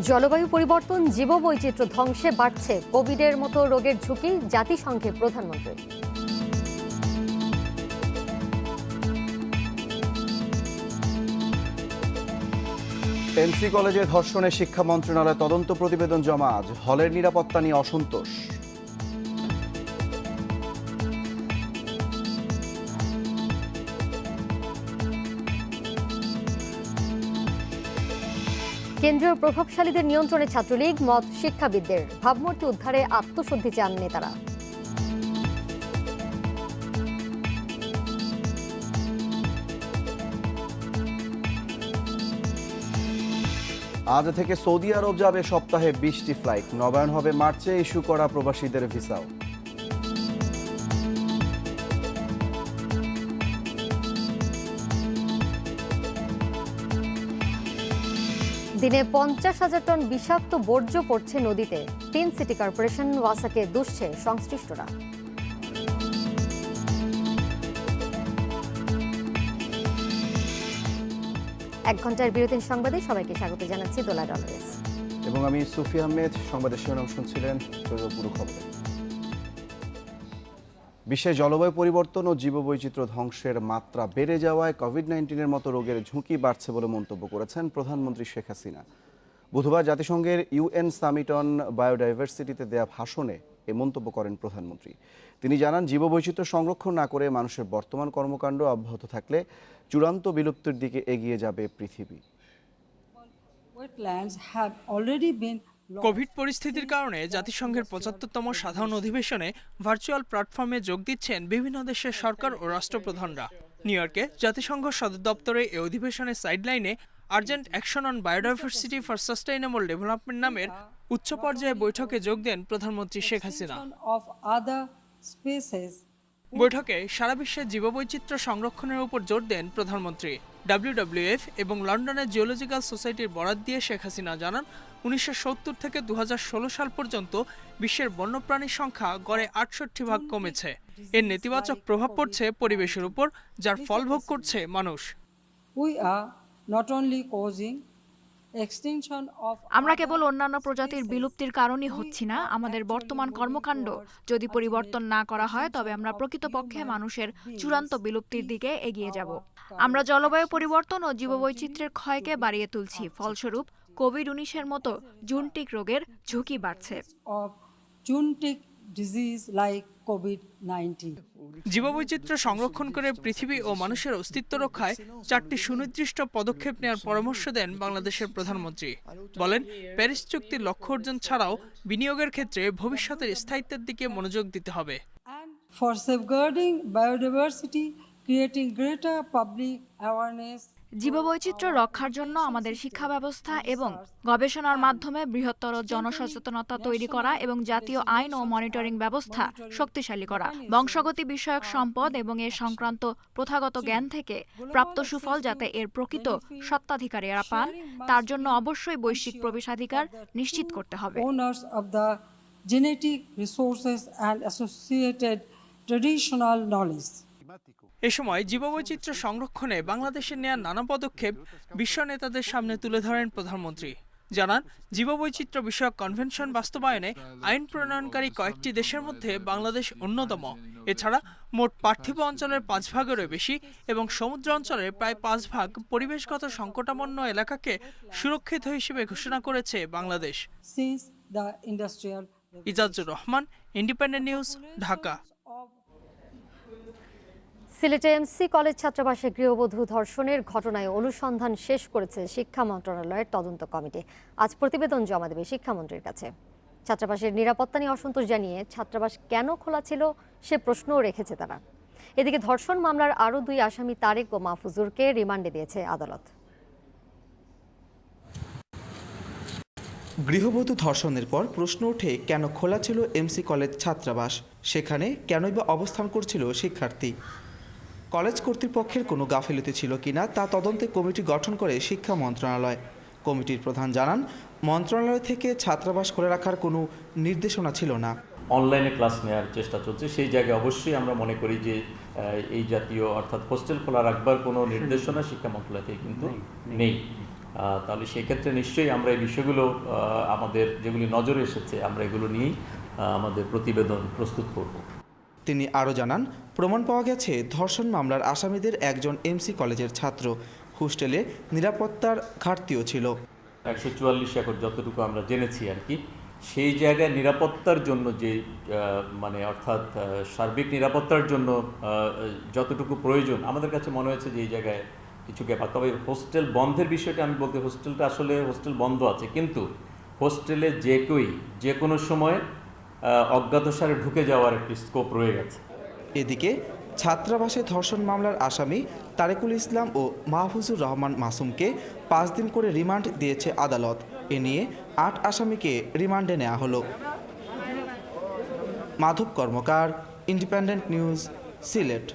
জলবায়ু পরিবর্তন, জীববৈচিত্র্য ধ্বংসে বাড়ছে কোভিডের মতো রোগের ঝুঁকি, জাতিসংঘে প্রধানমন্ত্রী। এমসি কলেজে ধর্ষণে শিক্ষা মন্ত্রণালয় তদন্ত প্রতিবেদন জমা আজ। হলের নিরাপত্তা নিয়ে অসন্তোষ। কেন্দ্রীয় প্রভাবশালীদের নিয়ন্ত্রণে ছাত্রলীগ, মত শিক্ষাবিদদের। ভাবমূর্তি উদ্ধারে আত্মশুদ্ধি চান নেতারা। আজ থেকে সৌদি আরব যাবে সপ্তাহে 20টি ফ্লাইট। নবায়ন হবে মার্চে ইস্যু করা প্রবাসীদের ভিসাও। দিনে 50,000 টন বিষাক্ত বর্জ্য পড়ছে নদীতে। 3 সিটি কর্পোরেশন ওয়াসাকে দুষছে সংশ্লিষ্টরা। এক ঘন্টার বিরতির সংবাদে সবাইকে স্বাগত জানাচ্ছি দোলা ডলারেস এবং আমি সুফি আহমেদ। সংবাদের শিরোনাম শুনছিলেন, পুরো খবর। বিশ্বে জলবায়ু পরিবর্তন ও জীববৈচিত্র্য ধ্বংসের মাত্রা বেড়ে যাওয়ায় কোভিড-19-এর মতো রোগের ঝুঁকি বাড়ছে বলে মন্তব্য করেছেন প্রধানমন্ত্রী শেখ হাসিনা। বুধবার জাতিসংঘের ইউএন সামিট অন বায়োডাইভার্সিটিতে দেয়া ভাষণে এ মন্তব্য করেন প্রধানমন্ত্রী। তিনি জানান, জীববৈচিত্র্য সংরক্ষণ না করে মানুষের বর্তমান কর্মকাণ্ড অব্যাহত থাকলে চূড়ান্ত বিলুপ্তির দিকে এগিয়ে যাবে পৃথিবী। কোভিড পরিস্থিতির কারণে জাতিসংঘের 75তম সাধারণ অধিবেশনে ভার্চুয়াল প্ল্যাটফর্মে যোগ দিচ্ছেন বিভিন্ন দেশের সরকার ও রাষ্ট্রপ্রধানরা। নিউ ইয়র্কে জাতিসংঘ সদর দপ্তরে এই অধিবেশনের সাইডলাইনে urgent action on biodiversity for sustainable development নামের উচ্চ পর্যায়ে বৈঠকে যোগ দেন প্রধানমন্ত্রী শেখ হাসিনা। বৈঠকে সারা বিশ্বের জীববৈচিত্র্য সংরক্ষণের উপর জোর দেন প্রধানমন্ত্রী। WWF এবং লন্ডনের জিওলজিক্যাল সোসাইটির বরাত দিয়ে শেখ হাসিনা জানান, 1970 থেকে 2016 সাল পর্যন্ত বিশ্বের বন্যপ্রাণীর সংখ্যা গড়ে 68 ভাগ কমেছে। এর নেতিবাচক প্রভাব পড়ছে পরিবেশের উপর, যার ফল ভোগ করছে মানুষ। আমরা কেবল অন্যান্য প্রজাতির বিলুপ্তির কারণই হচ্ছি না, আমাদের বর্তমান কর্মকাণ্ড যদি পরিবর্তন না করা হয় তবে আমরা প্রকৃতপক্ষে মানুষের চূড়ান্ত বিলুপ্তির দিকে এগিয়ে যাব। আমরা জলবায়ু পরিবর্তন ও জীববৈচিত্র্যের ক্ষয়কে বাড়িয়ে তুলছি। ফলস্বরূপ কোভিড-19-এর মতো জুনটিক রোগের ঝুঁকি বাড়ছে। জীববৈচিত্র্য সংরক্ষণ করে পৃথিবী ও মানুষের অস্তিত্ব রক্ষায় 4টি সুনির্দিষ্ট পদক্ষেপ নেওয়ার পরামর্শ দেন বাংলাদেশের প্রধানমন্ত্রী। বলেন, প্যারিস চুক্তির লক্ষ্য অর্জন ছাড়াও বিনিয়োগের ক্ষেত্রে ভবিষ্যতের স্থায়িত্বের দিকে মনোযোগ দিতে হবে। For safeguarding biodiversity, creating greater public awareness. জীববৈচিত্র্য রক্ষার জন্য আমাদের শিক্ষা ব্যবস্থা এবং গবেষণার মাধ্যমে বৃহত্তর জনসচেতনতা তৈরি করা এবং জাতীয় আইন ও মনিটরিং ব্যবস্থা শক্তিশালী করা, বংশগতি বিষয়ক সম্পদ এবং এর সংক্রান্ত প্রথাগত জ্ঞান থেকে প্রাপ্ত সুফল যাতে এর প্রকৃত স্বত্বাধিকারীরা পান, তার জন্য অবশ্যই বৈশ্বিক প্রবেশাধিকার নিশ্চিত করতে হবে। Owners of the genetic resources and associated traditional knowledge. এ সময় জীববৈচিত্র্য সংরক্ষণে বাংলাদেশের নেওয়া নানা পদক্ষেপ বিশ্ব নেতাদের সামনে তুলে ধরেন প্রধানমন্ত্রী। জানান, জীববৈচিত্র্য বিষয়ক কনভেনশন বাস্তবায়নে আইন প্রণয়নকারী কয়েকটি দেশের মধ্যে বাংলাদেশ অন্যতম। এছাড়া মোট পার্থিব অঞ্চলের 5 ভাগেরও বেশি এবং সমুদ্র অঞ্চলের প্রায় 5 ভাগ পরিবেশগত সংকটাপন্ন এলাকাকে সুরক্ষিত হিসেবে ঘোষণা করেছে বাংলাদেশ। Ijazur Rahman, Independent News, Dhaka. সিলেটে এমসি কলেজ ছাত্রাবাসে গৃহবধূ ধর্ষণের ঘটনায় অনুসন্ধান শেষ করেছে শিক্ষা মন্ত্রণালয়ের তদন্ত কমিটি। আজ প্রতিবেদন জমা দেবে শিক্ষামন্ত্রীর কাছে। ছাত্রাবাসের নিরাপত্তা নিয়ে অসন্তোষ জানিয়ে ছাত্রাবাস কেন খোলা ছিল সে প্রশ্নও রেখেছে তারা। এদিকে ধর্ষণ মামলার আরও 2 আসামি তারেক ও মাহফুজুরকে রিমান্ডে দিয়েছে আদালত। গৃহবধূ ধর্ষণের পর প্রশ্ন ওঠে, কেন খোলা ছিল এমসি কলেজ ছাত্রাবাস? সেখানে কেনই বা অবস্থান করছিল শিক্ষার্থী? কলেজ কর্তৃপক্ষের কোনো গাফিলতি ছিল কিনা তা তদন্তে কমিটি গঠন করে শিক্ষা মন্ত্রণালয়। কমিটির প্রধান জানান, মন্ত্রণালয় থেকে ছাত্রাবাস খুলে রাখার কোনো নির্দেশনা ছিল না। অনলাইনে ক্লাস নেওয়ার চেষ্টা চলছে, সেই জায়গায় অবশ্যই আমরা মনে করি যে এই জাতীয় অর্থাৎ হোস্টেল খোলা রাখবার কোনো নির্দেশনা শিক্ষা মন্ত্রণালয় থেকে কিন্তু নেই। তাহলে সেই ক্ষেত্রে নিশ্চয়ই আমরা এই বিষয়গুলো আমাদের যেগুলি নজরে এসেছে আমরা এগুলো নিয়েই আমাদের প্রতিবেদন প্রস্তুত করব। তিনি আরও জানান, প্রমাণ পাওয়া গেছে ধর্ষণ মামলার আসামিদের একজন এমসি কলেজের ছাত্র। হোস্টেলে নিরাপত্তার ঘাটতিও ছিল। 144 একর যতটুকু আমরা জেনেছি আর কি, সেই জায়গায় নিরাপত্তার জন্য যে অর্থাৎ সার্বিক নিরাপত্তার জন্য যতটুকু প্রয়োজন আমাদের কাছে মনে হয়েছে যে এই জায়গায় কিছু গ্যাপ। তবে হোস্টেল বন্ধের বিষয়টা আমি বলতে, হোস্টেল বন্ধ আছে, কিন্তু হোস্টেলে যে কোনো সময় অজ্ঞাতসারে ঢুকে যাওয়ার একটি স্কোপ রয়ে গেছে। এদিকে ছাত্রাবাসে ধর্ষণ মামলার আসামি তারেকুল ইসলাম ও মাহফুজুর রহমান মাসুমকে 5 দিন করে রিমান্ড দিয়েছে আদালত। এ নিয়ে 8 আসামিকে রিমান্ডে নেওয়া হলো। মাধব কর্মকার, ইন্ডিপেন্ডেন্ট নিউজ, সিলেট।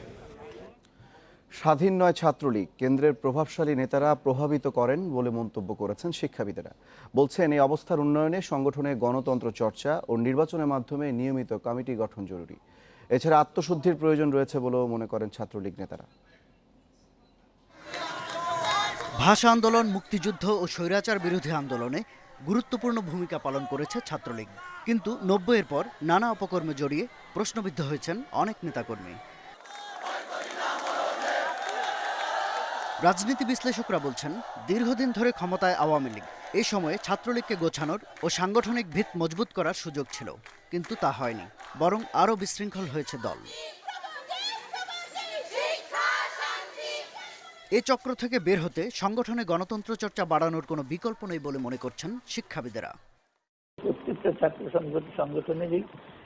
স্বাধীন নয় ছাত্রলীগ, কেন্দ্রের প্রভাবশালী নেতারা প্রভাবিত করেন বলে মন্তব্য করেছেন শিক্ষাবিদেরা। বলছেন এই অবস্থার উন্নয়নে সংগঠনে গণতন্ত্র চর্চা ও নির্বাচনের মাধ্যমে নিয়মিত কমিটি গঠন জরুরি। এছাড়া আত্মশুদ্ধির প্রয়োজন রয়েছে বলেও মনে করেন ছাত্রলীগ নেতারা। ভাষা আন্দোলন, মুক্তিযুদ্ধ ও স্বৈরাচার বিরোধী আন্দোলনে গুরুত্বপূর্ণ ভূমিকা পালন করেছে ছাত্রলীগ। কিন্তু 90-এর পর নানা অপকর্মে জড়িয়ে প্রশ্নবিদ্ধ হয়েছেন অনেক নেতাকর্মী। রাজনীতি বিশ্লেষকরা বলছেন, দীর্ঘদিন ধরে ক্ষমতায় আওয়ামী লীগ। এই সময়ে ছাত্রলীগকে গোছানোর ও সাংগঠনিক ভিত মজবুত করার সুযোগ ছিল, কিন্তু তা হয়নি, বরং আরও বিশৃঙ্খল হয়েছে দল। এ চক্র থেকে বের হতে সংগঠনে গণতন্ত্র চর্চা বাড়ানোর কোনো বিকল্প নেই বলে মনে করছেন শিক্ষাবিদেরা। প্রত্যেকটা ছাত্র সংগঠনেরই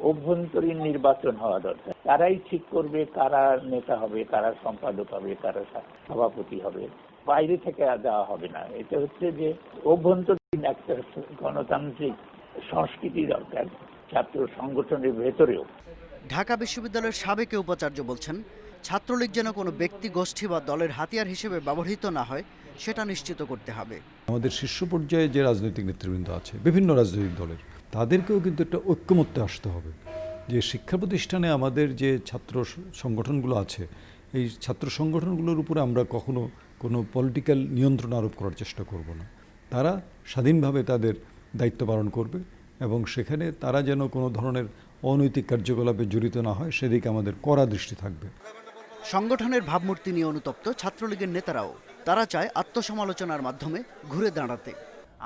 অভ্যন্তরীণ নির্বাচন হওয়া দরকার। তারাই ঠিক করবে কারা নেতা হবে, কারা সম্পাদক হবে, কারা সভাপতি হবে, বাইরে থেকে দেওয়া হবে না। এটা হচ্ছে যে অভ্যন্তরীণ একটা গণতান্ত্রিক সংস্কৃতি দরকার ছাত্র সংগঠনের ভেতরেও। ঢাকা বিশ্ববিদ্যালয়ের সাবেক উপাচার্য বলছেন, ছাত্রলীগ যেন কোনো ব্যক্তি গোষ্ঠী বা দলের হাতিয়ার হিসেবে ব্যবহৃত না হয় সেটা নিশ্চিত করতে হবে। আমাদের শীর্ষ পর্যায়ে যে রাজনৈতিক নেতৃবৃন্দ আছে বিভিন্ন রাজনৈতিক দলের, তাদেরকেও কিন্তু একটা ঐক্যমত্যে আসতে হবে যে শিক্ষা প্রতিষ্ঠানে আমাদের যে ছাত্র সংগঠনগুলো আছে, এই ছাত্র সংগঠনগুলোর উপরে আমরা কখনো কোনো পলিটিক্যাল নিয়ন্ত্রণ আরোপ করার চেষ্টা করব না। তারা স্বাধীনভাবে তাদের দায়িত্ব পালন করবে এবং সেখানে তারা যেন কোনো ধরনের অনৈতিক কার্যকলাপে জড়িত না হয় সেদিকে আমাদের কড়া দৃষ্টি থাকবে। সংগঠনের ভাবমূর্তি নিয়ে অনুতপ্ত ছাত্রলীগের নেতারাও। তারা চায় আত্মসমালোচনার মাধ্যমে ঘুরে দাঁড়াতে।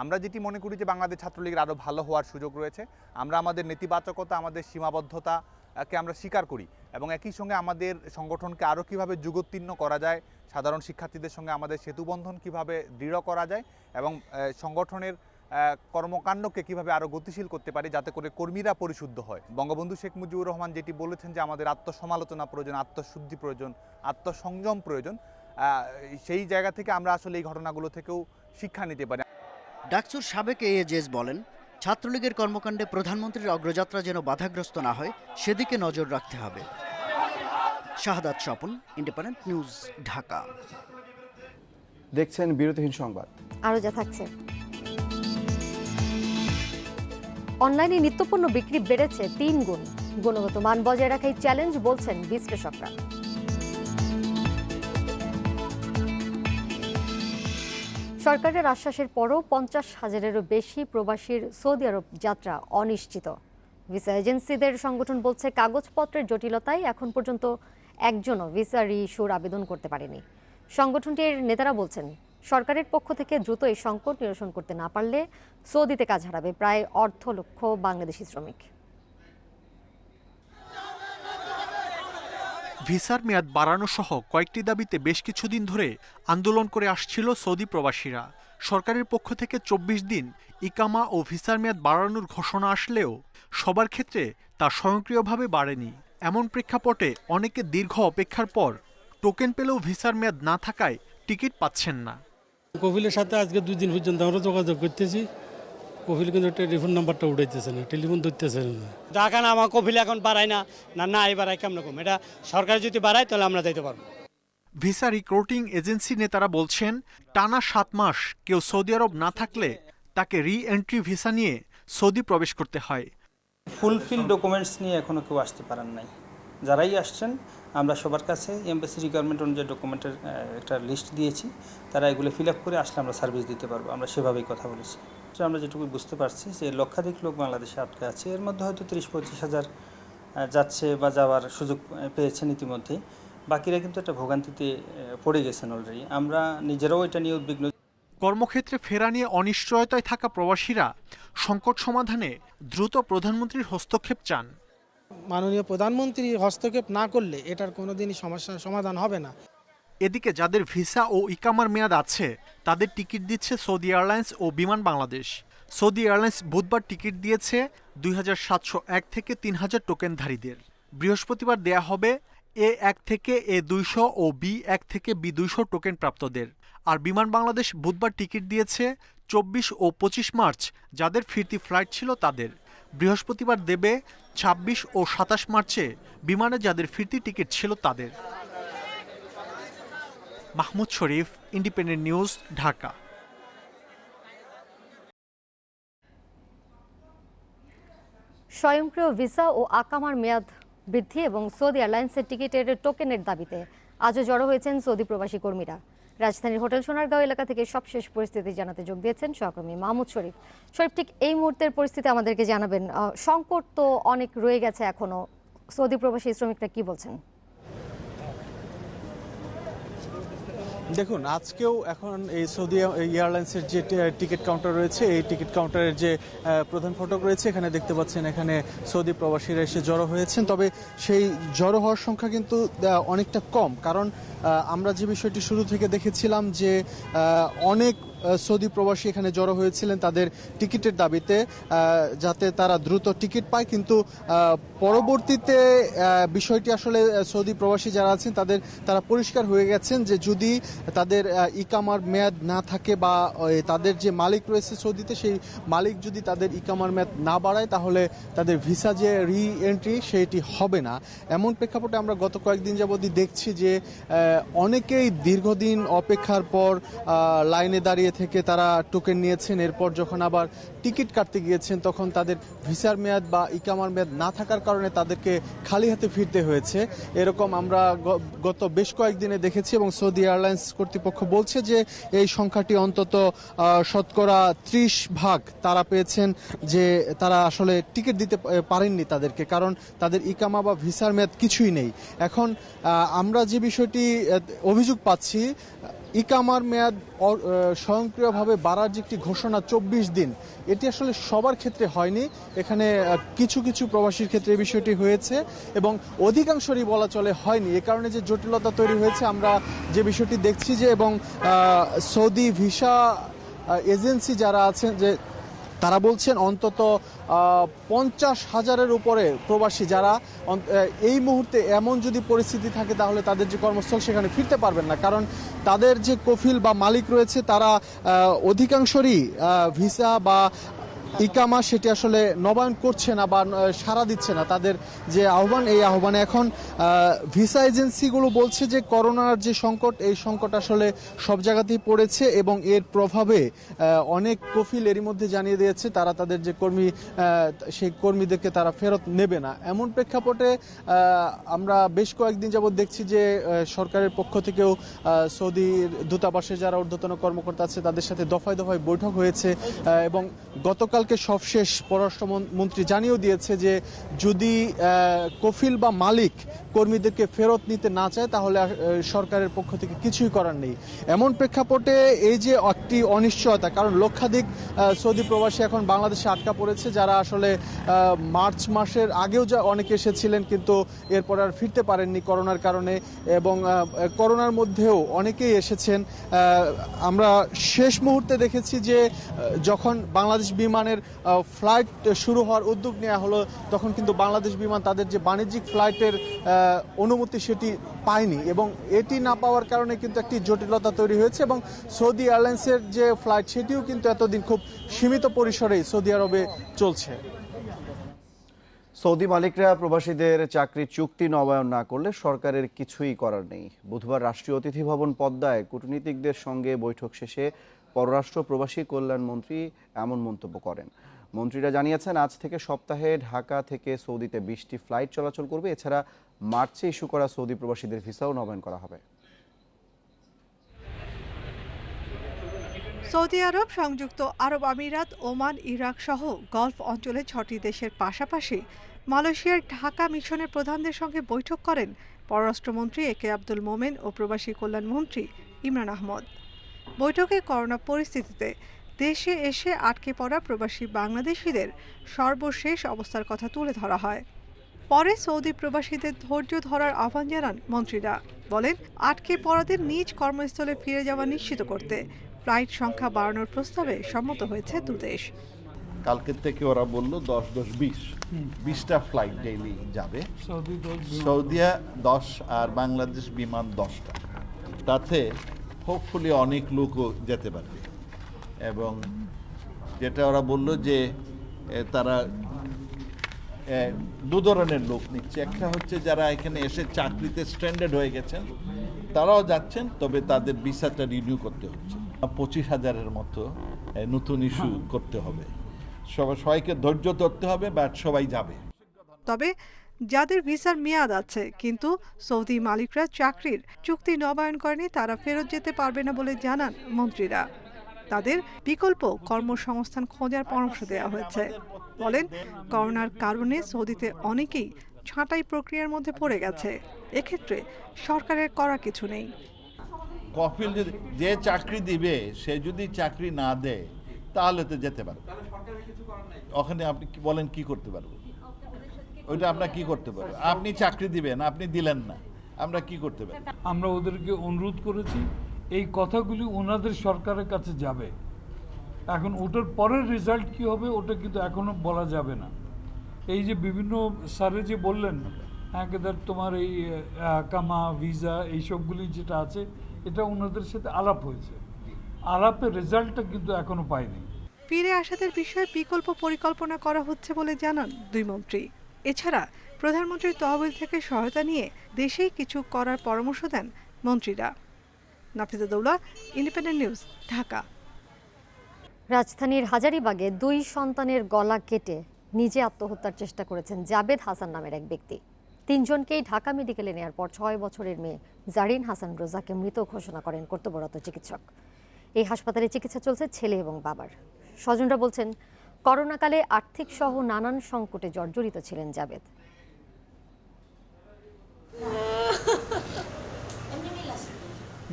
আমরা যেটি মনে করি যে বাংলাদেশ ছাত্রলীগের আরও ভালো হওয়ার সুযোগ রয়েছে। আমরা আমাদের নেতিবাচকতা, আমাদের সীমাবদ্ধতাকে আমরা স্বীকার করি এবং একই সঙ্গে আমাদের সংগঠনকে আরও কীভাবে যুগোত্তীর্ণ করা যায়, সাধারণ শিক্ষার্থীদের সঙ্গে আমাদের সেতুবন্ধন কিভাবে দৃঢ় করা যায় এবং সংগঠনের কর্মকাণ্ডকে কিভাবে আরও গতিশীল করতে পারি যাতে করে কর্মীরা পরিশুদ্ধ হয়। বঙ্গবন্ধু শেখ মুজিবুর রহমান যেটি বলেছেন যে আমাদের আত্মসমালোচনা প্রয়োজন, আত্মশুদ্ধি প্রয়োজন, আত্মসংযম প্রয়োজন, সেই জায়গা থেকে আমরা আসলে এই ঘটনাগুলো থেকেও শিক্ষা নিতে পারি। ডাকসুর সাবেক এএজেস বলেন, ছাত্রলীগের কর্মকাণ্ডে প্রধানমন্ত্রীর অগ্রযাত্রা যেন বাধাগ্রস্ত না হয় সেদিকে নজর রাখতে হবে। শাহাদাত স্বপন, ইন্ডিপেন্ডেন্ট নিউজ, ঢাকা। দেখছেন বিরতিহীন সংবাদ। আরও যা থাকছে, অনলাইনে নিত্যপণ্য বিক্রি বেড়েছে 3 গুণ। গুণগত মান বজায় রাখাই চ্যালেঞ্জ বলছেন বিশ্লেষকরা। সরকারের আশ্বাসের পরও 50,000-এরও বেশি প্রবাসীর সৌদি আরব যাত্রা অনিশ্চিত। ভিসা এজেন্সিদের সংগঠন বলছে, কাগজপত্রের জটিলতায় এখন পর্যন্ত একজনও ভিসা রি-ইস্যুর আবেদন করতে পারেনি। সংগঠনটির নেতারা বলছেন, সরকারের পক্ষ থেকে দ্রুত এই সংকট নিরসন করতে না পারলে সৌদিতে কাজ হারাবে প্রায় 1.5 লক্ষ বাংলাদেশি শ্রমিক। ভিসার মেয়াদ বাড়ানো সহ কয়েকটি দাবিতে বেশ কিছুদিন ধরে আন্দোলন করে আসছিল সৌদি প্রবাসীরা। সরকারের পক্ষ থেকে 24 দিন ইকামা ও ভিসার মেয়াদ বাড়ানোর ঘোষণা আসলেও সবার ক্ষেত্রে তা স্বয়ংক্রিয়ভাবে বাড়েনি। এমন প্রেক্ষাপটে অনেকে দীর্ঘ অপেক্ষার পর টোকেন পেলেও ভিসার মেয়াদ না থাকায় টিকিট পাচ্ছেন না। কফিলের সাথে আজকে 2 দিন পর্যন্ত আমরা যোগাযোগ করতেছি, কফিল কিন্তু টেলিফোন নাম্বারটা উঠাইতেছে না, টেলিফোন ধরতেছে না। টাকা আমার কফিল এখন বাড়ায় না, না এই বাড়ায় কেমন রকম, এটা সরকার যদি বাড়ায় তাহলে আমরা যাইতে পারবো। ভিসা রিক্রুটিং এজেন্সি নেতারা বলছেন, টানা 7 মাস কেউ সৌদি আরব না থাকলে তাকে রি এন্ট্রি ভিসা নিয়ে সৌদি প্রবেশ করতে হয়। ফুলফিল ডকুমেন্টস নিয়ে এখনো কেউ আসতে পারেন নাই। যারাই আসছেন আমরা সবার কাছে এমবাসি রিকোয়ারমেন্ট অনুযায়ী ডকুমেন্টের একটা লিস্ট দিয়েছি, তারা এগুলো ফিল আপ করে আসলে আমরা সার্ভিস দিতে পারবো। আমরা সেভাবেই কথা বলেছি। আমরা যেটুকু বুঝতে পারছি যে লক্ষাধিক লোক বাংলাদেশে আটকে আছে, এর মধ্যে হয়তো 30-25 হাজার যাচ্ছে বা যাওয়ার সুযোগ পেয়েছেন ইতিমধ্যেই। বাকিরা কিন্তু একটা ভোগান্তিতে পড়ে গেছেন অলরেডি। আমরা নিজেরাও এটা নিয়ে উদ্বিগ্ন। কর্মক্ষেত্রে ফেরা নিয়ে অনিশ্চয়তায় থাকা প্রবাসীরা সংকট সমাধানে দ্রুত প্রধানমন্ত্রীর হস্তক্ষেপ চান। মাননীয় প্রধানমন্ত্রী হস্তক্ষেপ না করলে এটার কোনোদিনই সমস্যার সমাধান হবে না। এদিকে যাদের ভিসা ও ইকামার মেয়াদ আছে তাদের টিকিট দিচ্ছে সৌদি এয়ারলাইন্স ও বিমান বাংলাদেশ। সৌদি এয়ারলাইন্স বুধবার টিকিট দিয়েছে 2701 থেকে 3000 টোকেনধারীদের। বৃহস্পতিবার দেয়া হবে A1 থেকে A200 ও B1 থেকে B200 টোকেন প্রাপ্তদের। আর বিমান বাংলাদেশ বুধবার টিকিট দিয়েছে 24 ও 25 মার্চ যাদের ফিরতি ফ্লাইট ছিল তাদের। বৃহস্পতিবার দেবে 26 ও 27 মার্চে বিমানে যাদের ফিরতি টিকিট ছিল তাদের। মাহমুদ শরীফ, ইন্ডিপেন্ডেন্ট নিউজ, ঢাকা। স্বয়ংক্রিয় ভিসা ও আকামার মেয়াদ বৃদ্ধি এবং সৌদি এয়ারলাইন্সের টিকিটের টোকেনের দাবিতে আজও জড়ো হয়েছেন সৌদি প্রবাসী কর্মীরা। রাজধানীর হোটেল সোনারগাঁও এলাকা থেকে সবশেষ পরিস্থিতি জানাতে যোগ দিয়েছেন সহকর্মী মাহমুদ শরীফ। শরীফ, ঠিক এই মুহূর্তের পরিস্থিতি আমাদেরকে জানাবেন। সংকট তো অনেক রয়ে গেছে এখনো, সৌদি প্রবাসী শ্রমিকরা কি বলছেন? দেখুন, আজকেও এখন এই সৌদি এয়ারলাইন্সের যে টিকিট কাউন্টার রয়েছে, এই টিকিট কাউন্টারের যে প্রধান ফটক রয়েছে, এখানে দেখতে পাচ্ছেন এখানে সৌদি প্রবাসীরা এসে জড়ো হয়েছেন। তবে সেই জড়ো হওয়ার সংখ্যা কিন্তু অনেকটা কম, কারণ আমরা যে বিষয়টি শুরু থেকে দেখেছিলাম যে অনেক সৌদি প্রবাসী এখানে জড়ো হয়েছিলেন তাদের টিকিটের দাবিতে, যাতে তারা দ্রুত টিকিট পায়। কিন্তু পরবর্তীতে বিষয়টি আসলে সৌদি প্রবাসী যারা আছেন তারা পরিষ্কার হয়ে গেছেন যে যদি তাদের ইকামার মেয়াদ না থাকে বা তাদের যে মালিক রয়েছে সৌদিতে, সেই মালিক যদি তাদের ইকামার মেয়াদ না বাড়ায়, তাহলে তাদের ভিসা যে রি এন্ট্রি সেটি হবে না। এমন প্রেক্ষাপটে আমরা গত কয়েকদিন যাবতই দেখছি যে অনেকেই দীর্ঘদিন অপেক্ষার পর লাইনে দাঁড়িয়ে থেকে তারা টোকেন নিয়েছেন। এরপর যখন আবার টিকিট কাটতে গিয়েছেন তখন তাদের ভিসার মেয়াদ বা ইকামার মেয়াদ না থাকার কারণে তাদেরকে খালি হাতে ফিরতে হয়েছে। এরকম আমরা গত বেশ কয়েকদিনে দেখেছি এবং সৌদি এয়ারলাইন্স কর্তৃপক্ষ বলছে যে এই সংখ্যাটি অন্তত শতকরা 30% তারা পেয়েছেন যে তারা আসলে টিকিট দিতে পারেননি তাদেরকে, কারণ তাদের ইকামা বা ভিসার মেয়াদ কিছুই নেই। এখন আমরা যে বিষয়টি অভিযোগ পাচ্ছি, ইকামার মেয়াদ স্বয়ংক্রিয়ভাবে বাড়ার যে একটি ঘোষণা 24 দিন, এটি আসলে সবার ক্ষেত্রে হয়নি। এখানে কিছু কিছু প্রবাসীর ক্ষেত্রে এই বিষয়টি হয়েছে এবং অধিকাংশরই বলা চলে হয়নি। এ কারণে যে জটিলতা তৈরি হয়েছে আমরা যে বিষয়টি দেখছি যে, এবং সৌদি ভিসা এজেন্সি যারা আছেন যে তারা বলছেন অন্তত 50,000-এর উপরে প্রবাসী যারা এই মুহূর্তে এমন যদি পরিস্থিতি থাকে তাহলে তাদের যে কর্মস্থল সেখানে ফিরতে পারবেন না, কারণ তাদের যে কফিল বা মালিক রয়েছে তারা অধিকাংশরই ভিসা বা ইকামা সেটি আসলে নবায়ন করছে না বা সাড়া দিচ্ছে না। তাদের যে আহ্বান, এই আহ্বানে এখন ভিসা এজেন্সিগুলো বলছে যে করোনার যে সংকট, এই সংকট আসলে সব জায়গাতেই পড়েছে এবং এর প্রভাবে অনেক কফিল এরই মধ্যে জানিয়ে দিয়েছে তারা তাদের যে কর্মী, সেই কর্মীদেরকে তারা ফেরত নেবে না। এমন প্রেক্ষাপটে আমরা বেশ কয়েকদিন যাবৎ দেখছি যে সরকারের পক্ষ থেকেও সৌদির দূতাবাসে যারা ঊর্ধ্বতন কর্মকর্তা আছে তাদের সাথে দফায় দফায় বৈঠক হয়েছে এবং গতকালকে সবশেষ পররাষ্ট্রমন্ত্রী জানিয়েও দিয়েছে যে যদি কফিল বা মালিক কর্মীদেরকে ফেরত নিতে না চায় তাহলে সরকারের পক্ষ থেকে কিছুই করার নেই। এমন প্রেক্ষাপটে এই যে একটি অনিশ্চয়তা, কারণ লক্ষাধিক সৌদি প্রবাসী এখন বাংলাদেশে আটকা পড়েছে, যারা আসলে মার্চ মাসের আগেও অনেকে এসেছিলেন কিন্তু এরপর আর ফিরতে পারেননি করোনার কারণে, এবং করোনার মধ্যেও অনেকেই এসেছেন। আমরা শেষ মুহূর্তে দেখেছি যে যখন বাংলাদেশ বিমানের ফ্লাইট শুরু হওয়ার উদ্যোগ নেওয়া হলো, তখন কিন্তু বাংলাদেশ বিমান তাদের যে বাণিজ্যিক ফ্লাইটের অনুমতি সেটি পায়নি এবং এটি না পাওয়ার কারণে কিন্তু একটি জটিলতা তৈরি হয়েছে এবং সৌদি এয়ারলাইন্সের যে ফ্লাইট সেটিও কিন্তু এতদিন খুব সীমিত পরিসরেই সৌদি আরবে চলছে। সৌদি মালিকরা প্রবাসীদের চাকরির চুক্তি নবায়ন না করলে সরকারের কিছুই করার নেই। বুধবার রাষ্ট্রীয় অতিথি ভবন পদ্মায় কূটনীতিকদের সঙ্গে বৈঠক শেষে পররাষ্ট্র প্রবাসী কল্যাণ মন্ত্রী এমন মন্তব্য করেন। মন্ত্রীরা জানিয়েছেন আজ থেকে সপ্তাহে ঢাকা থেকে সৌদিতে 20টি ফ্লাইট চলাচল করবে। এছাড়া মার্চে ইস্যু করা সৌদি প্রবাসীদের ভিসাও নবায়ন করা হবে। সৌদি আরব, সংযুক্ত আরব আমিরাত, ওমান, ইরাক সহ গলফ অঞ্চলে 6টি দেশের পাশাপাশি মালয়েশিয়ার ঢাকা মিশনের প্রধানদের সঙ্গে বৈঠক করেন পররাষ্ট্রমন্ত্রী একে আব্দুল মোমেন ও প্রবাসী কল্যাণ মন্ত্রী ইমরান আহমদ। বৈঠকে করোনা পরিস্থিতিতে দেশে এসে আটকে পড়া প্রবাসী বাংলাদেশিদের সর্বশেষ অবস্থার কথা তুলে ধরা হয়। পরে সৌদি প্রবাসীদের ধৈর্য ধরার আহ্বান জানান মন্ত্রীরা। বলেন, আটকে পড়াদের নিজ কর্মস্থলে ফিরে যাওয়া নিশ্চিত করতে ফ্লাইট সংখ্যা বাড়ানোর প্রস্তাবে সম্মত হয়েছে দুদেশ। কালকের থেকে ওরা বলল 10-20টা ফ্লাইট ডেইলি যাবে, সৌদিয়া 10 আর বাংলাদেশ বিমান 10টা। তাতে হোপফুলি অনেক লোকও যেতে পারবে। এবং যেটা ওরা বলল যে তারা দু ধরনের লোক নিচ্ছে। একটা হচ্ছে যারা এখানে এসে চাকরিতে স্ট্যান্ডার্ড হয়ে গেছেন, তারাও যাচ্ছেন, তবে তাদের ভিসাটা রিনিউ করতে হচ্ছে। 25,000-এর মতো নতুন ইস্যু করতে হবে। সবাইকে ধৈর্য ধরতে হবে, বাট সবাই যাবে। তবে যাদের ভিসার মেয়াদ আছে কিন্তু সৌদি মালিকরা চাকরির চুক্তি নবায়ন করেনি, তারা ফেরত যেতে পারবে না বলে জানান মন্ত্রীরা। তাদের বিকল্প কর্মসংস্থান খোঁজার পরামর্শ দেওয়া হয়েছে। বলেন, করোনার কারণে সৌদিতে অনেকেই ছাঁটাই প্রক্রিয়ার মধ্যে পড়ে গেছে। এক্ষেত্রে সরকারের করার কিছু নেই। কফিল যে চাকরি দিবে সে যদি চাকরি না দেয় তাহলে তো যেতে পারবে। ওখানে আপনি বলেন কি করতে পারবো? ওইটা আমরা কি করতে পারবো? আপনি চাকরি দিবেন, আপনি দিলেন না, আমরা কি করতে পারবো? আমরা ওদেরকে অনুরোধ করেছি, এই কথাগুলি ওনাদের সরকারের কাছে যাবে। এখন ওটার পরের রেজাল্ট কি হবে ওটা কিন্তু এখনো বলা যাবে না। এই যে বিভিন্ন স্যারে যে বললেন, একেদার তোমার এই কামা ভিসা এইসবগুলি যেটা আছে, এটা ওনাদের সাথে আলাপ হয়েছে, আলাপের রেজাল্টটা কিন্তু এখনো পাইনি। ফিরে আসাদের বিষয়ে বিকল্প পরিকল্পনা করা হচ্ছে বলে জানান দুই মন্ত্রী। এছাড়া প্রধানমন্ত্রীর তহবিল থেকে সহায়তা নিয়ে দেশেই কিছু করার পরামর্শ দেন মন্ত্রীরা। Nafiza Daula, independent News, Dhaka. রাজধানীর হাজারীবাগে 2 সন্তানের গলা কেটে নিজে আত্মহত্যার চেষ্টা করেছেন জাবেদ হাসান নামের এক ব্যক্তি। 3 জনকেই ঢাকা মেডিকেলে নেওয়ার পর 6 বছরের মেয়ে জারিন হাসান রোজাকে মৃত ঘোষণা করেন কর্তব্যরত চিকিৎসক। এই হাসপাতালে চিকিৎসা চলছে ছেলে এবং বাবার। স্বজনরা বলছেন, করোনাকালে আর্থিক সহ নানান সংকটে জর্জরিত ছিলেন জাবেদ।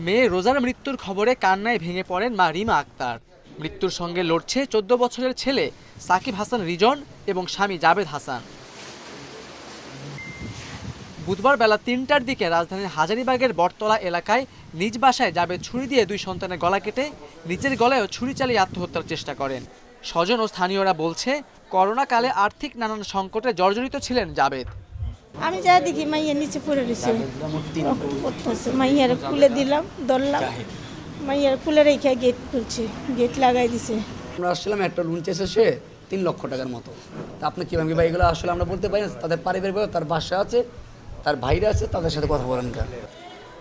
মেয়ে রোজার মৃত্যুর খবরে কান্নায় ভেঙে পড়েন মা রিমা আক্তার। মৃত্যুর সঙ্গে লড়ছে 14 বছরের ছেলে সাকিব হাসান রিজন এবং স্বামী জাবেদ হাসান। বুধবার বেলা 3টার দিকে রাজধানীর হাজারীবাগের বটতলা এলাকায় নিজ বাসায় জাবেদ ছুরি দিয়ে 2 সন্তানের গলা কেটে নিজের গলায়ও ছুরি চালিয়ে আত্মহত্যার চেষ্টা করেন। স্বজন ও স্থানীয়রা বলছে, করোনাকালে আর্থিক নানান সংকটে জর্জরিত ছিলেন জাবেদ। আমি যা দেখি মাইয়া নিচে পড়ে রয়েছে, মাইয়ার খুলে দিলাম, ধরলাম, মাইয়ার খুলে রেখে গেট খুলছে, গেট লাগাই দিছে। আমরা আসছিলাম একটা লোন চেয়েছে সে 3 লক্ষ টাকার মতো। তা আপনি কীভাবে ভাই এগুলো আসলে আমরা বলতে পারি না। তাদের পারিবারিক, তার বাসা আছে, তার ভাইরা আছে, তাদের সাথে কথা বলেন কেন?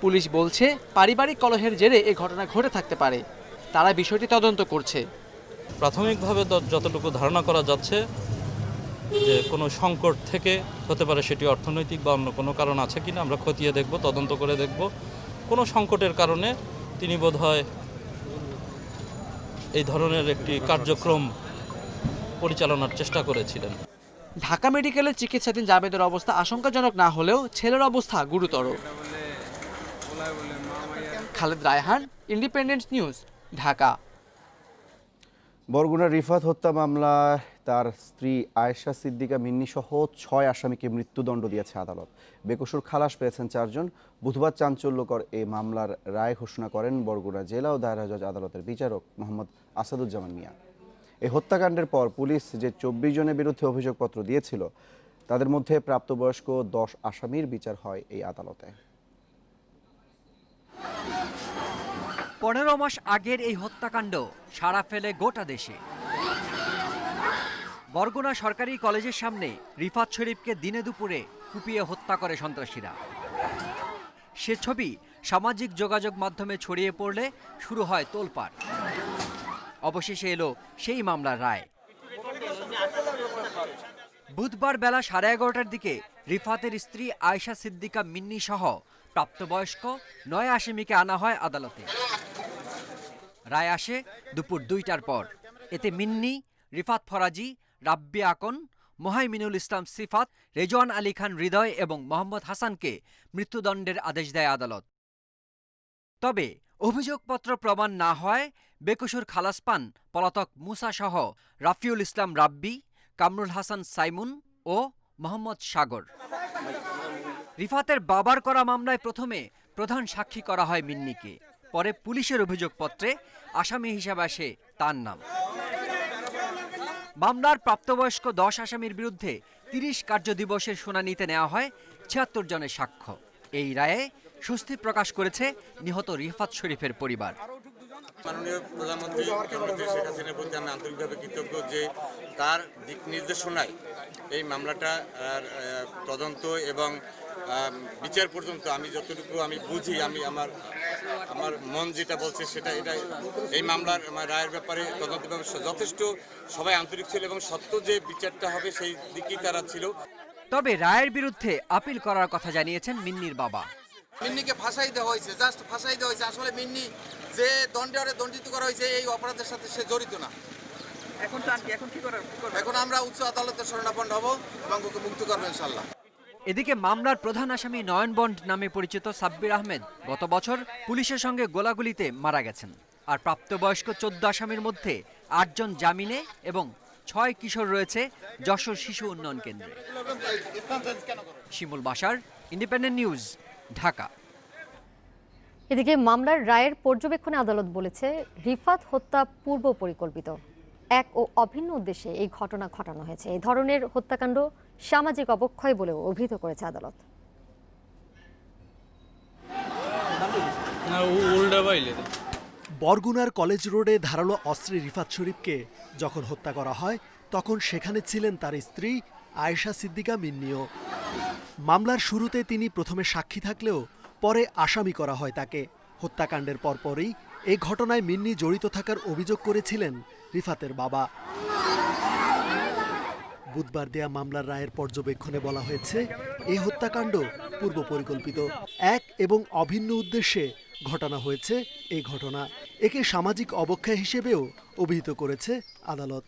পুলিশ বলছে, পারিবারিক কলহের জেরে এই ঘটনা ঘটে থাকতে পারে। তারা বিষয়টি তদন্ত করছে। প্রাথমিকভাবে যতটুকু ধারণা করা যাচ্ছে যে কোনো সংকট থেকে হতে পারে, সেটি অর্থনৈতিক বা অন্য কোনো কারণ আছে কিনা আমরা খতিয়ে দেখব, তদন্ত করে দেখব। কোনো সংকটের কারণে তিনি বোধহয় এই ধরনের একটি কার্যক্রম পরিচালনার চেষ্টা করেছিলেন। ঢাকা মেডিকেলে চিকিৎসাধীন জাবেদের অবস্থা আশঙ্কাজনক না হলেও ছেলের অবস্থা গুরুতর। Khaled Raihan, independent News, Dhaka. বরগুনার রিফাত হত্যা মামলায় তার স্ত্রী আয়েশা সিদ্দিকা মিন্নি সহ 6 আসামিকে মৃত্যুদণ্ড দিয়েছে আদালত। বেকসুর খালাস পেয়েছেন 4 জন। বুধবার চাঞ্চল্যকর এই মামলার রায় ঘোষণা করেন বরগুনা জেলা ও দায়রা জজ আদালতের বিচারক মোহাম্মদ আসাদুজ্জামান মিয়া। এই হত্যাকাণ্ডের পর পুলিশ যে 24 জনের বিরুদ্ধে অভিযোগপত্র দিয়েছিল, তাদের মধ্যে প্রাপ্তবয়স্ক 10 আসামির বিচার হয় এই আদালতে। 15 মাস আগের এই হত্যাকাণ্ড সাড়া ফেলে গোটা দেশে। বরগুনা সরকারি কলেজের সামনে রিফাত শরীফকে দিনে দুপুরে কুপিয়ে হত্যা করে সন্ত্রাসীরা। সে ছবি সামাজিক যোগাযোগ মাধ্যমে ছড়িয়ে পড়লে শুরু হয় তোলপাড়। অবশেষে এলো সেই মামলার রায়। বুধবার বেলা 11:30টার দিকে রিফাতের স্ত্রী আয়েশা সিদ্দিকা মিন্নি সহ প্রাপ্তবয়স্ক 9 আসামিকে আনা হয় আদালতে। রায় আসে দুপুর 2টার পর। এতে মিন্নি, রিফাত ফরাজি, রাব্বি আকন, মোহাইমিনুল ইসলাম সিফাত, রেজওয়ান আলী খান হৃদয় এবং মোহাম্মদ হাসানকে মৃত্যুদণ্ডের আদেশ দেয় আদালত। তবে অভিযোগপত্র প্রমাণ না হয় বেকসুর খালাস পান পলাতক মুসা সহ রাফিউল ইসলাম রাব্বি, কামরুল হাসান সাইমুন ও মোহাম্মদ সাগর। রিফাতের বাবার করা মামলায় প্রথমে প্রধান সাক্ষী করা হয় মিন্নিকে, পরে পুলিশের অভিযোগপত্রে আসামি হিসেবে আসে তার নাম। মামলার প্রাপ্তবয়স্ক 10 আসামির বিরুদ্ধে 30 কার্যদিবসের শুনানিতে নেওয়া হয় 76 জনের সাক্ষ্য। এই রায়ে স্বস্তি প্রকাশ করেছে নিহত রিফাত শরীফের পরিবার। মাননীয় প্রধানমন্ত্রী শেখ হাসিনার প্রতি আমি আন্তরিকভাবে কৃতজ্ঞ যে তার দিক নির্দেশনায় এই মামলাটা তদন্ত এবং বিচার পর্যন্ত আমি যতটুকু আমি বুঝি, আমার মন যেটা বলছে সেটা এই মামলার রায়ের ব্যাপারে তদন্ত ব্যবস্থা যথেষ্ট সবাই আন্তরিক ছিল এবং সত্য যে বিচারটা হবে সেই দিকেই তারা ছিল। তবে রায়ের বিরুদ্ধে আপিল করার কথা জানিয়েছেন মিন্নির বাবা। মিন্নিকে ফাঁসাই দেওয়া হয়েছে, জাস্ট ফাঁসাই দেওয়া হয়েছে। আসলে মিন্নি যে দণ্ডিত করা হয়েছে এই অপরাধের সাথে সে জড়িত না। এখন আমরা উচ্চ আদালতের শরণাপন্ন হব এবং ওকে মুক্ত করবো ইনশাআল্লাহ। এদিকে মামলার প্রধান আসামি নয়ন বন্ড নামে পরিচিত সাব্বির আহমেদ গত বছর পুলিশের সঙ্গে গোলাগুলিতে মারা গেছেন। আর প্রাপ্তবয়স্ক 14 আসামির মধ্যে 8 জন জামিনে এবং 6 কিশোর রয়েছে যশোর শিশু উন্নয়ন কেন্দ্রে। শিমুল বাশার, ইন্ডিপেন্ডেন্ট নিউজ, ঢাকা। এদিকে মামলার রায়ের পর্যবেক্ষণে আদালত বলেছে, রিফাত হত্যা পূর্ব পরিকল্পিত, এক ও অভিন্ন উদ্দেশ্যে এই ঘটনা ঘটানো হয়েছে। এই ধরনের হত্যাকাণ্ড সামাজিক অবক্ষয় বলেও অভিহিত করেছে আদালত। বরগুনার কলেজ রোডে ধারালো অস্ত্রে রিফাত শরীফকে যখন হত্যা করা হয় তখন সেখানে ছিলেন তার স্ত্রী আয়েশা সিদ্দিকা মিন্নিও। মামলার শুরুতে তিনি প্রথমে সাক্ষী থাকলেও পরে আসামি করা হয় তাকে। হত্যাকাণ্ডের পরপরই এই ঘটনায় মিন্নি জড়িত থাকার অভিযোগ করেছিলেন রিফাতের বাবা। বুধবার দেয়া মামলার রায়ের পর্যবেক্ষণে বলা হয়েছে, এই হত্যাকাণ্ড পূর্ব পরিকল্পিত, এক এবং অভিন্ন উদ্দেশ্যে ঘটানো হয়েছে এই ঘটনা। একে সামাজিক অবক্ষয় হিসেবেও অভিহিত করেছে আদালত।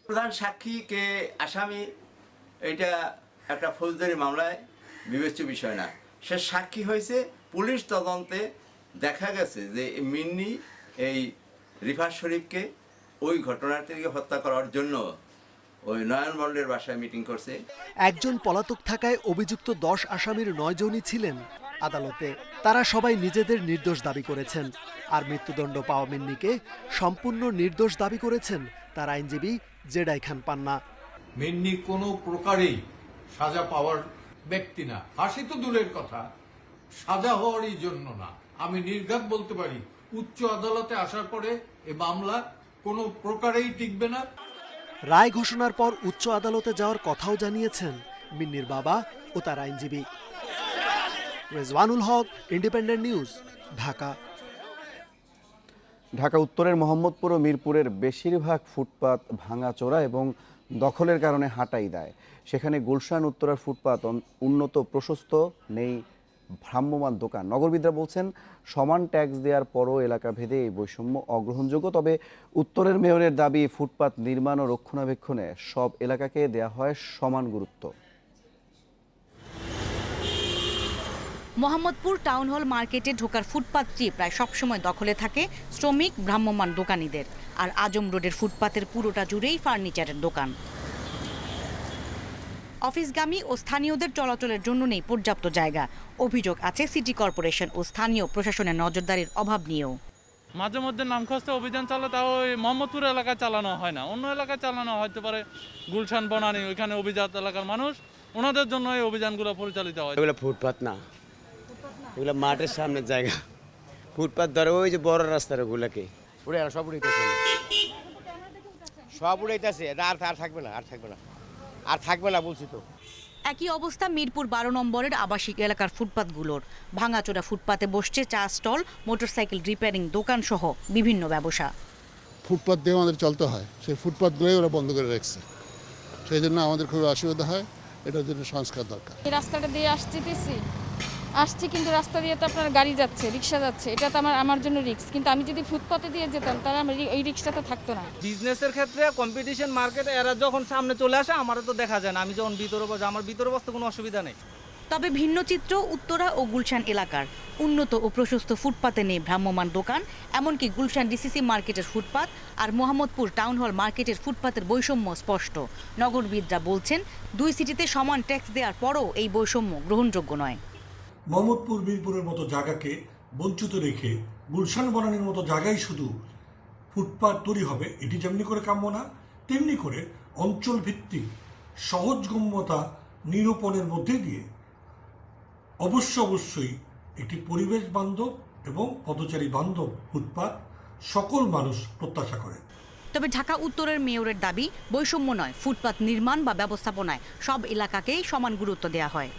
প্রধান সাক্ষী কে আসামি এটা একটা ফৌজদারি মামলায় বিবেচ্য বিষয় না। সে সাক্ষী হয়েছে, পুলিশ তদন্তে দেখা গেছে যে মিন্নি এই রিফাত শরীফকে ওই ঘটনার থেকে হত্যা করার জন্য ওই নয়ন বন্ডের বাসায় মিটিং করছে। একজন পলাতক থাকায় অভিযুক্ত 10 আসামির 9 জনই ছিলেন আদালতে। তারা সবাই নিজেদের নির্দোষ দাবি করেছেন। আর মৃত্যুদণ্ড পাওয়া মিন্নিকে সম্পূর্ণ নির্দোষ দাবি করেছেন তার আইনজীবী জেডাই খান পান্না। মিন্নি কোনো প্রকারেই সাজা পাওয়ার ব্যক্তি না। ফাঁসি তো দূরের কথা, সাজা হওয়ারই জন্য না। আমি নির্ঘাত বলতে পারি, উচ্চ আদালতে আসার পরে এ মামলা কোনো প্রকারেই টিকবে না। রায় ঘোষণার পর উচ্চ আদালতে যাওয়ার কথাও জানিয়েছেন মিন্নির বাবা ও তার আইনজীবী। রেজওয়ানুল হক, ইন্ডিপেন্ডেন্ট নিউজ, ঢাকা। ঢাকা উত্তরের মোহাম্মদপুর ও মিরপুরের বেশিরভাগ ফুটপাত ভাঙাচোরা এবং দখলের কারণে হাঁটাই দেয়। সেখানে গুলশান উত্তরার ফুটপাত উন্নত প্রশস্ত, নেই ভ্রাম্যমান দোকান। নগরবিদরা বলছেন, সমান ট্যাক্স দেওয়ার পরও এলাকা ভেদে এই বৈষম্য অগ্রহণযোগ্য। তবে উত্তরের মেয়রের দাবি, ফুটপাত নির্মাণ ও রক্ষণাবেক্ষণে সব এলাকাকে দেয়া হয় সমান গুরুত্ব। মোহাম্মদপুর টাউন হল মার্কেটে ঢোকার ফুটপাতটি প্রায় সবসময় দখলে থাকে শ্রমিক ভ্রাম্যমান দোকানীদের। আর আজম রোডের ফুটপাতের পুরোটা জুড়েই ফার্নিচারের দোকান। অফিসগামী ও স্থানীয়দের চলাচলের জন্য নেই পর্যাপ্ত জায়গা। অভিযোগ আছে সিটি কর্পোরেশন ও স্থানীয় প্রশাসনের নজরদারির অভাব নিয়েও। মাঝে মধ্যে নামখস্তে অভিযান চালায়, তাও ওই মোহাম্মদপুর এলাকায় চালানো হয় না, অন্য এলাকায় চালানো হতে পারে। গুলশান বনানী ওইখানে অভিজাত এলাকার মানুষ, ওনাদের জন্য এই অভিযানগুলো পরিচালিত হয়। এগুলো ফুটপাত না, ওগুলো মাঠের সামনের জায়গা। ফুটপাত ধরে ওই যে বড় রাস্তার ওগুলাকে উড়ে সব উড়াইতেছে, সব উড়াইতেছে। আর থাকবে না, আর থাকবে না, আর থাকবে না বলছি তো। একই অবস্থা মিরপুর 12 নম্বরের আবাসিক এলাকার ফুটপাতগুলোর। ভাঙাচোরা ফুটপাতে বসছে চা স্টল, মোটরসাইকেল রিপেয়ারিং দোকান সহ বিভিন্ন ব্যবসা। ফুটপাত দিয়ে আমাদের চলতে হয়, সেই ফুটপাতগুলোই ওরা বন্ধ করে রাখছে। সেই জন্য আমাদের খুব অসুবিধা হয়। এটার জন্য সংস্কার দরকার। এই রাস্তাটা দিয়ে আসছি কিন্তু রাস্তা দিয়ে তো আপনার গাড়ি যাচ্ছে, রিক্সা যাচ্ছে, এটা তো আমার জন্য রিস্ক। কিন্তু আমি যদি ফুটপাতে দিয়ে যেতাম তাহলে আমার এই রিক্সটা তো থাকতো না। বিজনেসের ক্ষেত্রে কম্পিটিশন মার্কেটে এরা যখন সামনে চলে আসে আমারও তো দেখা যায় না, আমি যখন ভিতরে বসে আমার ভিতরে বসতে কোনো অসুবিধা নেই। তবে ভিন্ন চিত্র উত্তরা ও গুলশান এলাকার। উন্নত ও প্রশস্ত ফুটপাতে নেই ভ্রাম্যমাণ দোকান, এমনকি গুলশান ডিসিসি মার্কেটের ফুটপাত আর মোহাম্মদপুর টাউন হল মার্কেটের ফুটপাতের বৈষম্য স্পষ্ট। নগরবিদরা বলছেন, দুই সিটিতে সমান ট্যাক্স দেওয়ার পরও এই বৈষম্য গ্রহণযোগ্য নয়। মোহাম্মদপুর মিরপুরের মতো জায়গাকে বঞ্চিত রেখে গুলশান বনানীর মতো জায়গায় শুধু ফুটপাত তৈরি হবে, এটি যেমনি করে কাম্য না, তেমনি করে অঞ্চল ভিত্তিক সহজগম্যতা নিরূপণের মধ্যে দিয়ে অবশ্যই একটি পরিবেশ বান্ধব এবং পদচারী বান্ধব ফুটপাত সকল মানুষ প্রত্যাশা করে। তবে ঢাকা উত্তরের মেয়রের দাবি, বৈষম্য নয়, ফুটপাত নির্মাণ বা ব্যবস্থাপনায় সব এলাকাকেই সমান গুরুত্ব দেওয়া হয়।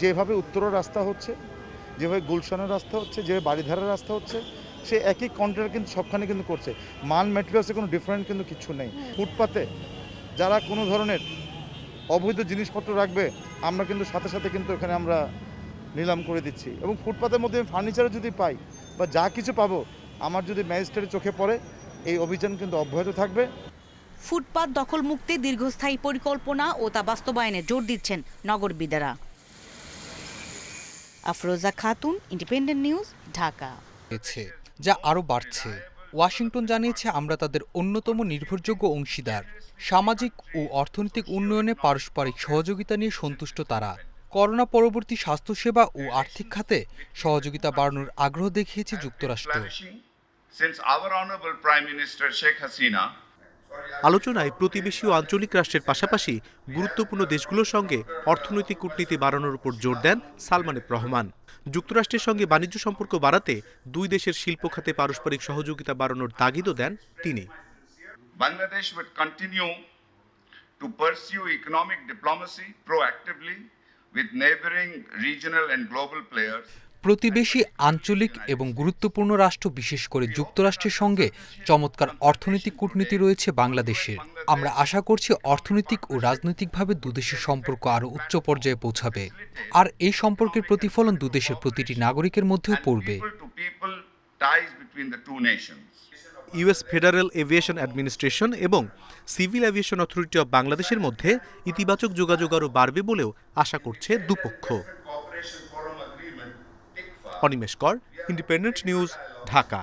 যেভাবে উত্তরের রাস্তা হচ্ছে, যেভাবে গুলশানের রাস্তা হচ্ছে, যেভাবে বাড়িধারের রাস্তা হচ্ছে, সে একই কন্ট্রাক্টর কিন্তু সবখানে কিন্তু করছে। মাল ম্যাটেরিয়ালসে কোনো ডিফারেন্ট কিন্তু কিছু নেই। ফুটপাতে যারা কোনো ধরনের অবৈধ জিনিসপত্র রাখবে আমরা কিন্তু সাথে সাথে কিন্তু এখানে আমরা নিলাম করে দিচ্ছি। এবং ফুটপাতের মধ্যে ফার্নিচার যদি পাই বা যা কিছু পাবো, আমার যদি ম্যাজিস্ট্রেটের চোখে পড়ে, এই অভিযান কিন্তু অব্যাহত থাকবে। ফুটপাত দখল মুক্তি দীর্ঘস্থায়ী পরিকল্পনা ও তা বাস্তবায়নে জোর দিচ্ছেন নগরবিদেরা। Afroza Khatun, Independent News, Dhaka. যা আরও বাড়ছে। ওয়াশিংটন জানিয়েছে, আমরা তাদের অন্যতম নির্ভরযোগ্য অংশীদার। সামাজিক ও অর্থনৈতিক উন্নয়নে পারস্পরিক সহযোগিতা নিয়ে সন্তুষ্ট তারা। করোনা পরবর্তী স্বাস্থ্যসেবা ও আর্থিক খাতে সহযোগিতা বাড়ানোর আগ্রহ দেখিয়েছে যুক্তরাষ্ট্র। আলোচনায় প্রতিবেশী ও আঞ্চলিক রাষ্ট্রের পাশাপাশি গুরুত্বপূর্ণ দেশগুলোর সঙ্গে অর্থনৈতিক কূটনীতি বাড়ানোর উপর জোর দেন সালমান এফ রহমান। যুক্তরাষ্ট্রের সঙ্গে বাণিজ্য সম্পর্ক বাড়াতে দুই দেশের শিল্প খাতে পারস্পরিক সহযোগিতা বাড়ানোর তাগিদও দেন তিনি। Bangladesh would continue to pursue economic diplomacy proactively with neighboring regional and global players. প্রতিবেশী, আঞ্চলিক এবং গুরুত্বপূর্ণ রাষ্ট্র, বিশেষ করে যুক্তরাষ্ট্রের সঙ্গে চমৎকার অর্থনৈতিক কূটনীতি রয়েছে বাংলাদেশের। আমরা আশা করছি অর্থনৈতিক ও রাজনৈতিকভাবে দুদেশের সম্পর্ক আরও উচ্চ পর্যায়ে পৌঁছাবে, আর এই সম্পর্কের প্রতিফলন দুদেশের প্রতিটি নাগরিকের মধ্যেও পড়বে। ইউএস ফেডারেল এভিয়েশন অ্যাডমিনিস্ট্রেশন এবং সিভিল এভিয়েশন অথরিটি অব বাংলাদেশের মধ্যে ইতিবাচক যোগাযোগ আরও বাড়বে বলেও আশা করছে দুপক্ষ। অনিমেষ কর, ইন্ডিপেন্ডেন্ট নিউজ, ঢাকা।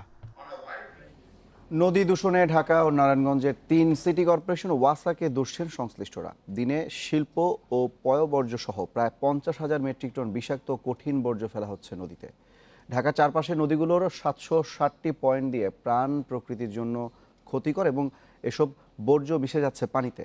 নদী দূষণে ঢাকা ও নারায়ণগঞ্জের 3 সিটি কর্পোরেশন ওয়াসাকে দুষছেন সংশ্লিষ্টরা। দিনে শিল্প ও পয়ঃবর্জ্য সহ প্রায় 50,000 মেট্রিক টন বিষাক্ত কঠিন বর্জ্য ফেলা হচ্ছে নদীতে। ঢাকা চারপাশের নদীগুলোর 760টি পয়েন্ট দিয়ে প্রাণ প্রকৃতির জন্য ক্ষতিকর এবং এসব বর্জ্য মিশে যাচ্ছে পানিতে।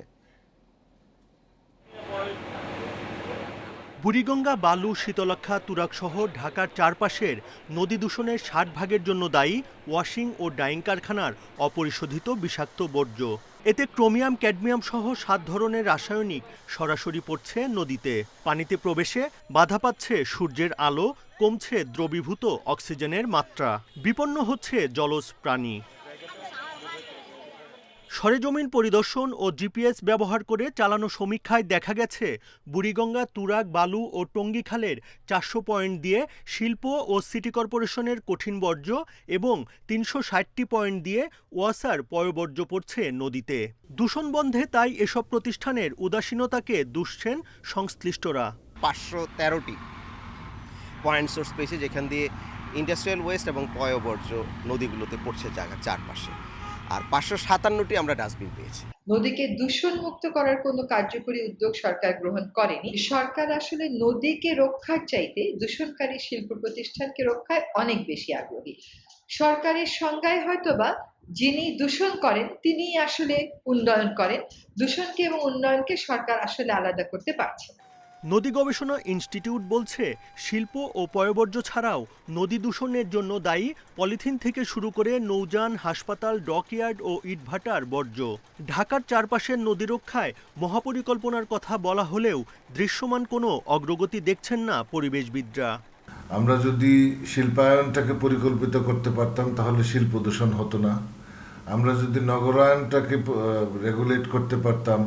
বুড়িগঙ্গা, বালু, শীতলক্ষা, তুরাগ সহ ঢাকার চারপাশের নদী দূষণের 60% জন্য দায়ী ওয়াশিং ও ডাইং কারখানার অপরিশোধিত বিষাক্ত বর্জ্য। এতে ক্রোমিয়াম, ক্যাডমিয়াম সহ 7 ধরনের রাসায়নিক সরাসরি পড়ছে নদীতে। পানিতে প্রবেশে বাধা পাচ্ছে সূর্যের আলো, কমছে দ্রবীভূত অক্সিজেনের মাত্রা, বিপন্ন হচ্ছে জলজ প্রাণী। সরেজমিন পরিদর্শন ও জিপিএস ব্যবহার করে চালানো সমীক্ষায় দেখা গেছে, বুড়িগঙ্গা, তুরাগ, বালু ও টঙ্গী খালের 400 পয়েন্ট দিয়ে শিল্প ও সিটি কর্পোরেশনের কঠিন বর্জ্য এবং 360টি পয়েন্ট দিয়ে ওয়াসার পয়ঃবর্জ্য পড়ছে নদীতে। দূষণ বন্ধে তাই এসব প্রতিষ্ঠানের উদাসীনতাকে দুষছেন সংশ্লিষ্টরা। 513টি পয়েন্ট সোর্স পেয়েছে, যেখান দিয়ে ইন্ডাস্ট্রিয়াল ওয়েস্ট এবং পয়ঃবর্জ্য নদীগুলোতে পড়ছে জায়গা চারপাশে, আর 557টি আমরা ডাস্টবিন পেয়েছি। নদীকে দূষণ মুক্ত করার কোনো কার্যকরী উদ্যোগ সরকার গ্রহণ করেনি। সরকার আসলে নদীকে রক্ষার চাইতে দূষণকারী শিল্প প্রতিষ্ঠানকে রক্ষায় অনেক বেশি আগ্রহী। সরকারের সংজ্ঞায় হয়তোবা যিনি দূষণ করেন তিনি আসলে উন্নয়ন করেন, দূষণকে এবং উন্নয়নকে সরকার আসলে আলাদা করতে পারছে না। নদী গবেষণা ইনস্টিটিউট বলছে, শিল্প ও পয়ঃবর্জ্য ছাড়াও নদী দূষণের জন্য দায়ী পলিথিন থেকে শুরু করে নৌযান, হাসপাতাল, ডকইয়ার্ড ও ইটভাটার বর্জ্য। ঢাকার চারপাশের নদী রক্ষায় মহাপরিকল্পনার কথা বলা হলেও দৃশ্যমান কোনো অগ্রগতি দেখছেন না পরিবেশবিদরা। আমরা যদি শিল্পায়নটাকে পরিকল্পিত করতে পারতাম তাহলে শিল্প দূষণ হতো না। আমরা যদি নগরায়নটাকে রেগুলেট করতে পারতাম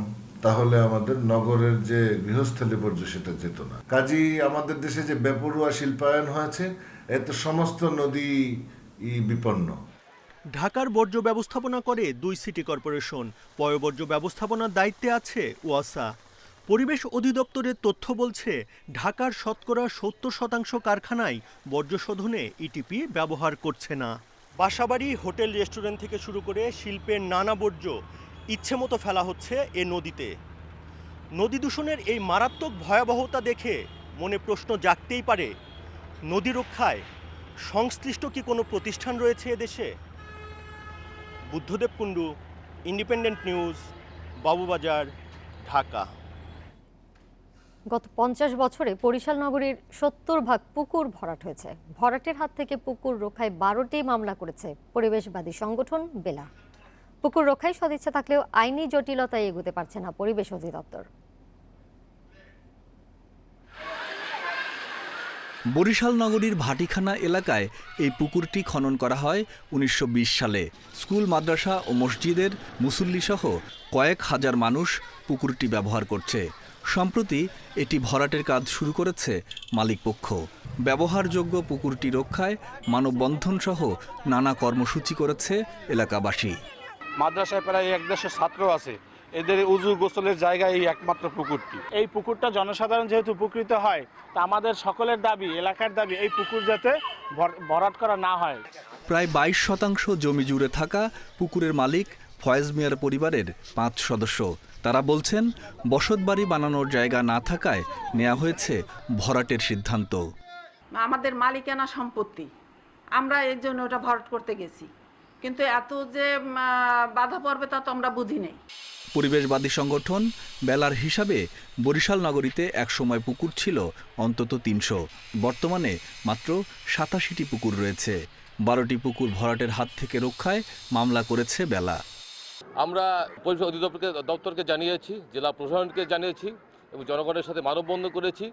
তাহলে আমাদের নগরের যে গৃহস্থলী বর্জ্য সেটা যেত না। কাজেই আমাদের দেশে যে বেপরোয়া শিল্পায়ন হয়েছে এতে সমস্ত নদী বিপন্ন। ঢাকার বর্জ্য ব্যবস্থাপনা করে 2 সিটি কর্পোরেশন, পয়ঃবর্জ্য ব্যবস্থাপনার দায়িত্বে আছে ওয়াসা। পরিবেশ অধিদপ্তরের তথ্য বলছে ঢাকার শতকরা 70% কারখানায় বর্জ্য শোধনে ইটিপি ব্যবহার করছে না। বাসাবাড়ি, হোটেল, রেস্টুরেন্ট থেকে শুরু করে শিল্পের নানা বর্জ্য ইচ্ছেমতো ফেলা হচ্ছে এ নদীতে। নদী দূষণের এই মারাত্মক ভয়াবহতা দেখে মনে প্রশ্ন জাগতেই পারে, নদী রক্ষায় সংশ্লিষ্ট কি কোনো প্রতিষ্ঠান রয়েছে এদেশে? Buddhadeb Kundu, independent news, Babubazar, Dhaka. গত 50 বছরে বরিশাল নগরীর 70% পুকুর ভরাট হয়েছে। ভরাটের হাত থেকে পুকুর রক্ষায় 12টি মামলা করেছে পরিবেশবাদী সংগঠন বেলা। পুকুর রক্ষায় সদিচ্ছা থাকলেও আইনি জটিলতায় এগোতে পারছে না পরিবেশ অধিদপ্তর। বরিশাল নগরীর ভাটিখানা এলাকায় এই পুকুরটি খনন করা হয় 1920 সালে। স্কুল, মাদ্রাসা ও মসজিদের মুসল্লি সহ কয়েক হাজার মানুষ পুকুরটি ব্যবহার করছে। সম্প্রতি এটি ভরাটের কাজ শুরু করেছে মালিকপক্ষ। ব্যবহারযোগ্য পুকুরটি রক্ষায় মানববন্ধন সহ নানা কর্মসূচি করেছে এলাকাবাসী। মাদ্রাসায় প্রায় 150 ছাত্র আছে, এদের উজু গোসলের জায়গা এই একমাত্র পুকুরটি। এই পুকুরটা জনসাধারণ যেহেতু উপকৃত হয়, তা আমাদের সকলের দাবি, এলাকার দাবি, এই পুকুর যাতে ভরাট করা না হয়। প্রায় 22% জমি জুড়ে থাকা পুকুরের মালিক ফয়েজ মিয়ার পরিবারের 5 সদস্য। তারা বলছেন বসতবাড়ি বানানোর জায়গা না থাকায় নেওয়া হয়েছে ভরাটের সিদ্ধান্ত। আমাদের মালিকানা সম্পত্তি, আমরা এর জন্য ওটা ভরাট করতে গেছি, কিন্তু এত যে বাধা পড়বে তা তো আমরা বুঝি নাই। পরিবেশবাদী সংগঠন বেলার হিসাবে বরিশাল নগরীতে একসময় পুকুর ছিল অন্তত 300, বর্তমানে মাত্র 87টি পুকুর রয়েছে। 12টি পুকুর ভরাটের হাত থেকে রক্ষায় মামলা করেছে বেলা। আমরা পরিবেশ অধিদপ্তরকে জানিয়েছি, জেলা প্রশাসনকে জানিয়েছি এবং জনগণের সাথে মানববন্ধন করেছি।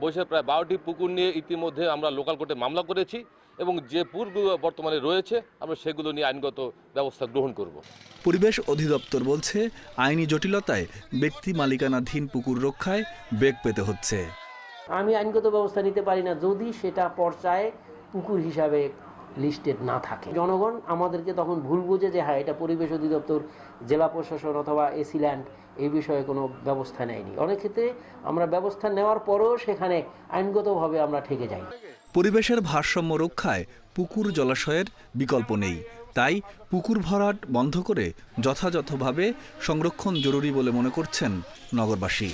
বরিশালে প্রায় 12টি পুকুর নিয়ে ইতিমধ্যে আমরা লোকাল কোর্টে মামলা করেছি এবং যে পুকুরগুলো বর্তমানে রয়েছে আমরা সেগুলো নিয়ে আইনগত ব্যবস্থা গ্রহণ করব। পরিবেশ অধিদপ্তর বলছে আইনি জটিলতায় ব্যক্তি মালিকানাধীন পুকুর রক্ষায় বেগ পেতে হচ্ছে। আমি আইনগত ব্যবস্থা নিতে পারি না যদি সেটা পর্যায়ে পুকুর হিসাবে লিস্টেড না থাকে। জনগণ আমাদেরকে তখন ভুল বুঝে যে হ্যাঁ এটা পরিবেশ অধিদপ্তর, জেলা প্রশাসন অথবা এসি ল্যান্ড এই বিষয়ে কোনো ব্যবস্থা নেয়নি। অনেক ক্ষেত্রে আমরা ব্যবস্থা নেওয়ার পরেও সেখানে আইনগতভাবে আমরা ঠেকে যাই। পরিবেশের ভারসাম্য রক্ষায় পুকুর জলাশয়ের বিকল্প নেই, তাই পুকুর ভরাট বন্ধ করে যথাযথভাবে সংরক্ষণ জরুরি বলে মনে করছেন নগরবাসী।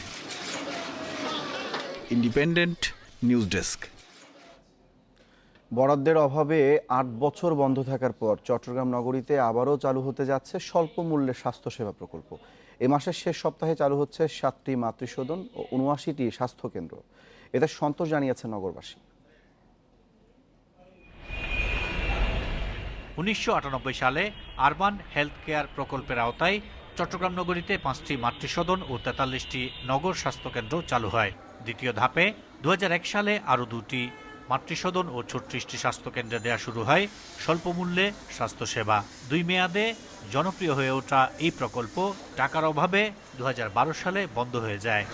Independent news desk. বরাদ্দের অভাবে 8 বছর বন্ধ থাকার পর চট্টগ্রাম নগরীতে আবারও চালু হতে যাচ্ছে স্বল্প মূল্যে স্বাস্থ্যসেবা প্রকল্প। এ মাসের শেষ সপ্তাহে চালু হচ্ছে 7টি মাতৃসদন ও 79টি স্বাস্থ্যকেন্দ্র। এতে সন্তোষ জানিয়েছে নগরবাসী। 1998 সালে আরবান হেলথ কেয়ার প্রকল্পের আওতায় চট্টগ্রাম নগরীতে 5টি মাতৃসদন ও 43টি নগর স্বাস্থ্যকেন্দ্র চালু হয়। দ্বিতীয় ধাপে 2001 সালে আরও 2টি মাতৃসদন ও 36টি স্বাস্থ্যকেন্দ্রে দেওয়া শুরু হয় স্বল্পমূল্যে স্বাস্থ্যসেবা। 2 মেয়াদে জনপ্রিয় হয়ে ওঠা এই প্রকল্প টাকার অভাবে 2012 সালে বন্ধ হয়ে যায়।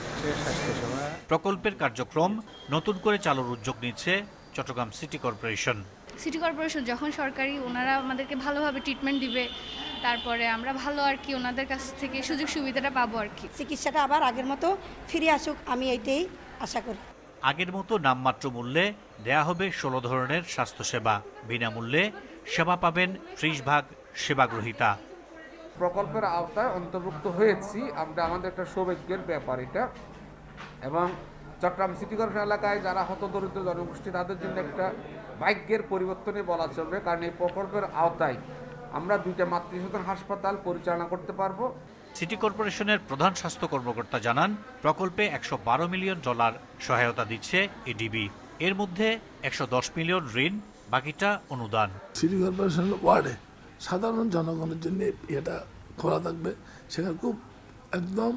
প্রকল্পের কার্যক্রম নতুন করে চালুর উদ্যোগ নিচ্ছে Chattogram city corporation. City corporation যখন সরকারি, ওনারা আমাদেরকে ভালোভাবে ট্রিটমেন্ট দিবে, তারপরে আমরা ভালো আর কি ওনাদের কাছ থেকে সুযোগ সুবিধাটা পাবো আর কি। চিকিৎসাটা আবার আগের মতো ফিরে আসুক, আমি এইটাই আশা করি। আগের মতো নামমাত্র মূল্যে দেয়া হবে 16 ধরনের স্বাস্থ্যসেবা। বিনামূল্যে সেবা পাবেন 30 ভাগ সেবাগ্রহীতা। প্রকল্পের আওতায় অন্তর্ভুক্ত হয়েছি আমরা, আমাদের একটা সৌভাগ্যের ব্যাপার এটা। এবং চট্টগ্রাম সিটি কর্পোরেশন এলাকায় যারা হতদরিদ্র জনগোষ্ঠী তাদের জন্য একটা ভাগ্যের পরিবর্তনে বলা চলবে, কারণ এই প্রকল্পের আওতায় আমরা 2টা মাতৃসদন হাসপাতাল পরিচালনা করতে পারবো। সিটি কর্পোরেশনের প্রধান স্বাস্থ্য কর্মকর্তা জানান প্রকল্পে $112 মিলিয়ন সহায়তা দিচ্ছে এডিবি। এর মধ্যে 110 মিলিয়ন ঋণ, বাকিটা অনুদান। সিটি কর্পোরেশনের ওয়ার্ডে সাধারণ জনগণের জন্য এটা খোলা থাকবে, সেখানে খুব একদম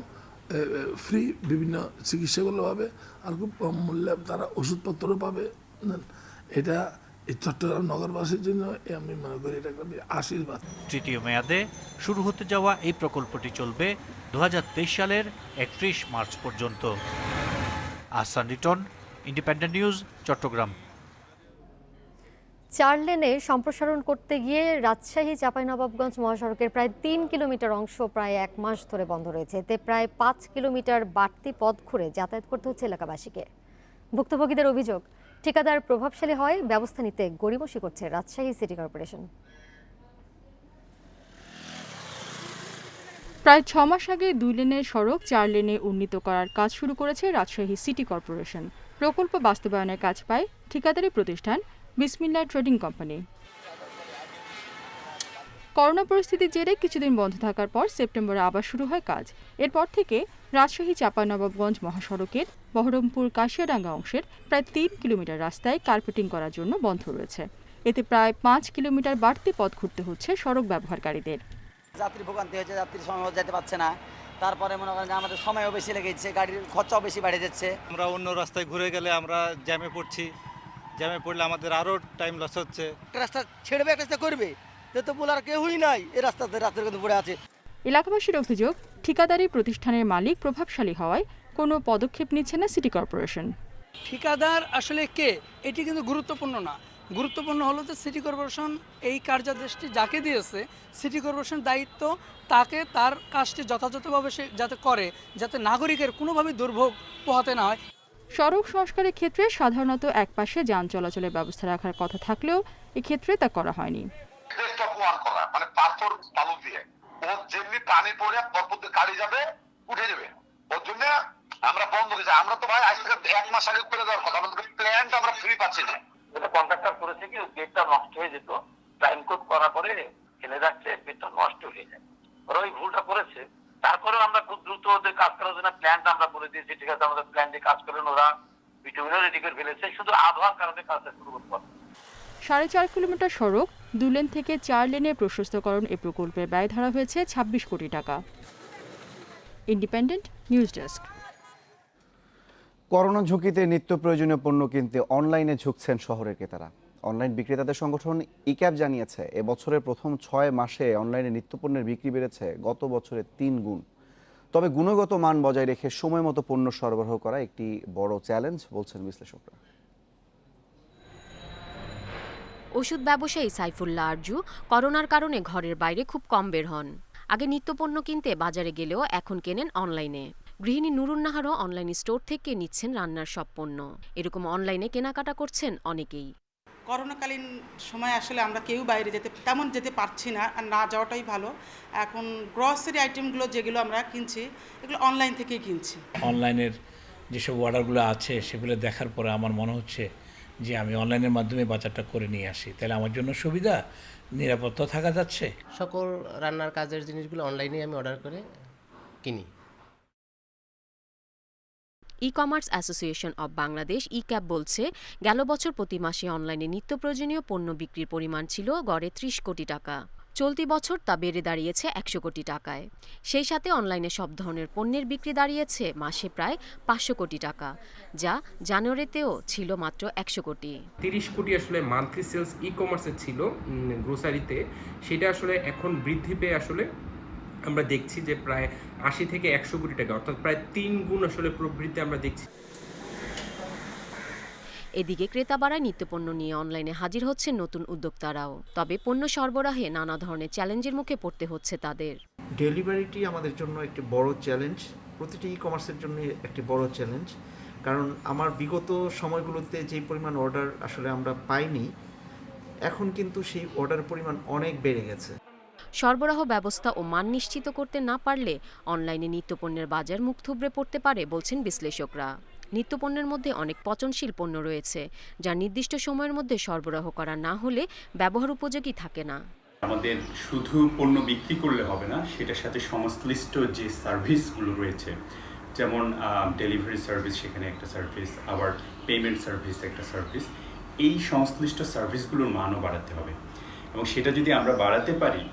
ফ্রি বিভিন্ন চিকিৎসাগুলো পাবে আর খুব কম মূল্যে তারা ওষুধপত্রও পাবে। এটা এই চট্টগ্রাম নগরবাসীর জন্য আমি মনে করি এটা একটা আশীর্বাদ। তৃতীয় মেয়াদে শুরু হতে যাওয়া এই প্রকল্পটি চলবে 2023 সালের 31 মার্চ পর্যন্ত। Ahsan Riton, Independent News, Chattogram. 4 লেনে সম্প্রসারণ করতে গিয়ে রাজশাহী চাঁপাইনবাবগঞ্জ মহাসড়কের প্রায় 3 কিলোমিটার অংশ প্রায় 1 মাস ধরে বন্ধ রয়েছে। এতে প্রায় 5 কিলোমিটার বাড়তি পথ ঘুরে যাতায়াত করতে হচ্ছে এলাকাবাসীকে। ভুক্তভোগীদের অভিযোগ, ঠিকাদার প্রভাবশালী হয় ব্যবস্থা নিতে গড়িমসি করছে রাজশাহী সিটি কর্পোরেশন। প্রায় 6 মাস আগে 2 লেনের সড়ক 4 লেনে উন্নীত করার কাজ শুরু করেছে রাজশাহী সিটি কর্পোরেশন। প্রকল্প বাস্তবায়নের কাজ পায় ঠিকাদারি প্রতিষ্ঠান বিসমিল্লাহ ট্রেডিং কোম্পানি। করোনা পরিস্থিতির জেরে কিছুদিন বন্ধ থাকার পর সেপ্টেম্বরে আবার শুরু হয় কাজ। এরপর থেকে রাজশাহী চাঁপাইনবাবগঞ্জ মহাসড়কের বহরমপুর কাশিয়াডাঙ্গা অংশের প্রায় 3 কিলোমিটার রাস্তায় কার্পেটিং করার জন্য বন্ধ রয়েছে। এতে প্রায় 5 কিলোমিটার বাড়তি পথ ঘুরতে হচ্ছে সড়ক ব্যবহারকারীদের। যাত্রী ভোগান্তি হচ্ছে, যাত্রী সময় যেতে পারছে না, তারপরে মনে করেন যে আমাদের সময়ও বেশি লেগেছে, গাড়ির খরচাও বেশি বেড়ে যাচ্ছে। আমরা অন্য রাস্তায় ঘুরে গেলে আমরা জ্যামে পড়ছি, জ্যামে পড়লে আমাদের আরও টাইম লস হচ্ছে। একটা রাস্তা ছেড়বে, একটা রাস্তা করবে, তো বলার কেউই নাই, এই রাস্তাতে রাস্তার কিন্তু পড়ে আছে। এলাকাবাসীর অভিযোগ, ঠিকাদারি প্রতিষ্ঠানের মালিক প্রভাবশালী হওয়ায় কোনো পদক্ষেপ নিচ্ছে না সিটি কর্পোরেশন। ঠিকাদার আসলে কে, এটি কিন্তু গুরুত্বপূর্ণ না। গুরুত্বপূর্ণ হলো যে সিটি কর্পোরেশন এই কার্যাদেশটি যাকে দিয়েছে, সিটি কর্পোরেশনের দায়িত্ব তাকে তার কাজটি যথাযথভাবে সে যাতে করে, যাতে নাগরিকের কোনোভাবে দুর্ভোগ পোহাতে না হয়। সড়ক সংস্কারের ক্ষেত্রে সাধারণত একপাশে যান চলাচলের ব্যবস্থা রাখার কথা থাকলেও এক্ষেত্রে তা করা হয়নি। মানে পাথর বালু দিয়ে ও যেমনি পানি পড়ে পরপর গাড়ি যাবে উঠে যাবে, ওর জন্য আমরা বন্ধ করেছি। আমরা তো ভাই আজকে 1 মাস আগে করে দেওয়ার কথা, আমাদের প্ল্যানটা আমরা ফ্রি পাচ্ছি না। এটা কন্ট্রাক্টর করেছে কি গেটটা নষ্ট হয়ে যেত, টাইম কোড করার পরে ফেলে রাখছে, গেটটা নষ্ট হয়ে যায়। ওরা ওই ভুলটা করেছে। তারপরেও আমরা খুব দ্রুত ওদের কাজ করার জন্য প্ল্যানটা আমরা বলে দিয়েছি, ঠিক আছে আমাদের প্ল্যান দিয়ে কাজ করেন। ওরা বিটুমিনও রেডি করে ফেলেছে, শুধু আবহাওয়ার কারণে কাজটা শুরু করতে পারে। 4.5 কিলোমিটার সড়ক 2 লেন থেকে 4 লেনে প্রশস্তকরণ এ প্রকল্পের ব্যয় ধরা হয়েছে 26 কোটি টাকা। Independent news desk. করোনা ঝুঁকিতে নিত্য প্রয়োজনীয় পণ্য কিনতে অনলাইনে ঝুঁকছেন শহরের ক্রেতারা। অনলাইন বিক্রেতাদের সংগঠন ইক্যাব জানিয়েছে, এবছরের প্রথম 6 মাসে অনলাইনে নিত্যপণ্যের বিক্রি বেড়েছে গত বছরের 3 গুণ। তবে গুণগত মান বজায় রেখে সময় মতো পণ্য সরবরাহ করা একটি বড় চ্যালেঞ্জ বলছেন বিশ্লেষকরা। ওষুধ ব্যবসায়ী সাইফুল্লাহ আরজু করোনার কারণে ঘরের বাইরে খুব কম বের হন। আগে নিত্যপণ্য কিনতে বাজারে গেলেও এখন কেনেন অনলাইনে। গৃহিণী নুরুন্নাহারও অনলাইন স্টোর থেকে নিচ্ছেন রান্নার সব পণ্য। এরকম অনলাইনে কেনাকাটা করছেন অনেকেই। করোনাকালীন সময় আসলে আমরা কেউ বাইরে তেমন যেতে পারছি না, আর না যাওয়াটাই ভালো। এখন গ্রসারি আইটেমগুলো যেগুলো আমরা কিনছি, এগুলো অনলাইন থেকেই কিনছি। অনলাইনের যেসব অর্ডারগুলো আছে সেগুলো দেখার পরে আমার মনে হচ্ছে যে আমি অনলাইনের মাধ্যমে বাজারটা করে নিয়ে আসি, তাহলে আমার জন্য সুবিধা, নিরাপত্তা থাকা যাচ্ছে। সকল রান্নার কাজের জিনিসগুলো অনলাইনে আমি অর্ডার করে কিনি। E commerce association of Bangladesh e-CAB বলছে, গেল বছর প্রতি মাসে অনলাইনে নিত্য প্রয়োজনীয় পণ্য বিক্রির পরিমাণ ছিল গড়ে 30 কোটি টাকা। চলতি বছর তা বেড়ে দাঁড়িয়েছে 100 কোটি টাকায়। সেই সাথে অনলাইনে সব ধরনের পণ্যের বিক্রি দাঁড়িয়েছে মাসে প্রায় 500 কোটি টাকা, যা জানুয়ারিতেও ছিল মাত্র 100 কোটি। 30 কোটি আসলে মান্থলি সেলস ই কমার্সে ছিল গ্রোসারিতে, সেটা আসলে এখন বৃদ্ধি পেয়ে আসলে আমরা দেখছি যে প্রায় 80 থেকে 100 কোটি টাকা, অর্থাৎ প্রায় 3 গুণ আসলে প্রবৃদ্ধি আমরা দেখছি। এদিকে ক্রেতা বাড়ায় নিত্যপণ্য নিয়ে অনলাইনে হাজির হচ্ছেন নতুন উদ্যোক্তারাও। তবে পণ্য সরবরাহে নানা ধরনের চ্যালেঞ্জের মুখে পড়তে হচ্ছে তাদের। ডেলিভারিটি আমাদের জন্য একটি বড় চ্যালেঞ্জ, প্রতিটি ই কমার্সের জন্য একটি বড় চ্যালেঞ্জ। কারণ আমার বিগত সময়গুলোতে যে পরিমাণ অর্ডার আসলে আমরা পাইনি, এখন কিন্তু সেই অর্ডার পরিমাণ অনেক বেড়ে গেছে। সরবরাহ ব্যবস্থা ও মান নিশ্চিত করতে না পারলে অনলাইনে নিত্যপণ্যের বাজার মুখ থুবড়ে পড়তে পারে বলছেন বিশ্লেষকরা। নিত্যপণ্যের মধ্যে অনেক পচনশীল পণ্য রয়েছে, যা নির্দিষ্ট সময়ের মধ্যে সরবরাহ করা না হলে ব্যবহার উপযোগী থাকে না। আমাদের শুধু পণ্য বিক্রি করলে হবে না, সেটার সাথে সংশ্লিষ্ট যে সার্ভিসগুলো রয়েছে, যেমন ডেলিভারি সার্ভিস সেখানে একটা সার্ভিস, আবার পেমেন্ট সার্ভিস একটা সার্ভিস, এই সংশ্লিষ্ট সার্ভিসগুলোর মানও বাড়াতে হবে। এবং সেটা যদি আমরা বাড়াতে পারি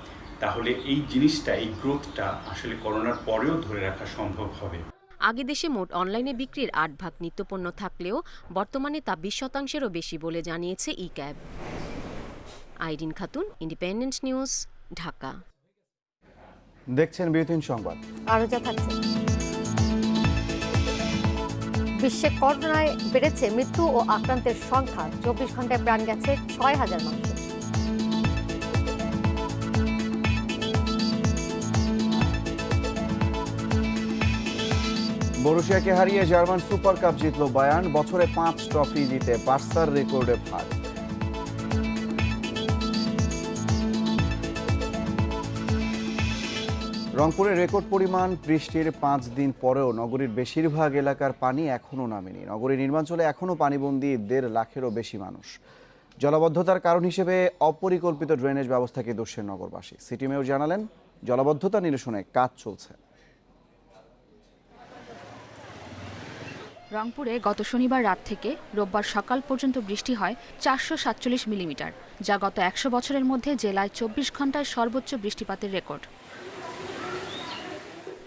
তাহলে এই জিনিসটা, এই গ্রোথটা আসলে করোনার পরেও ধরে রাখা সম্ভব হবে। আগে দেশে মোট অনলাইনে বিক্রির 8 ভাগ নিত্যপণ্য থাকলেও বর্তমানে তা 20%-এরও বেশি বলে জানিয়েছে ইক্যাব। Irin Khatun, Independent News, Dhaka. দেখছেন বিউতিন সংবাদ। আরো যা থাকছে, বিশ্বে করোনায় বেড়েছে মৃত্যু ও আক্রান্তের সংখ্যা, 24 ঘন্টায় প্রাণ গেছে 6,000 মানুষের। বরুশিয়াকে হারিয়ে জার্মান সুপার কাপ জিতল বায়ার্ন, বছরে 5 ট্রফি জিতে বার্সার রেকর্ডে ভাগ। রংপুরে রেকর্ড পরিমাণ বৃষ্টির 5 দিন পরেও নগরীর বেশিরভাগ এলাকার পানি এখনও নামেনি। নগরীর নির্মাঞ্চলে এখনও পানিবন্দী 1.5 লাখেরও বেশি মানুষ। জলাবদ্ধতার কারণ হিসেবে অপরিকল্পিত ড্রেনেজ ব্যবস্থাকে দোষের নগরবাসী। সিটি মেয়র জানালেন, জলাবদ্ধতা নিরসনে কাজ চলছে। রংপুরে গত শনিবার রাত থেকে রোববার সকাল পর্যন্ত বৃষ্টি হয় 447 মিলিমিটার, যা গত 100 বছরের মধ্যে জেলায় 24 ঘন্টায় সর্বোচ্চ বৃষ্টিপাতের রেকর্ড।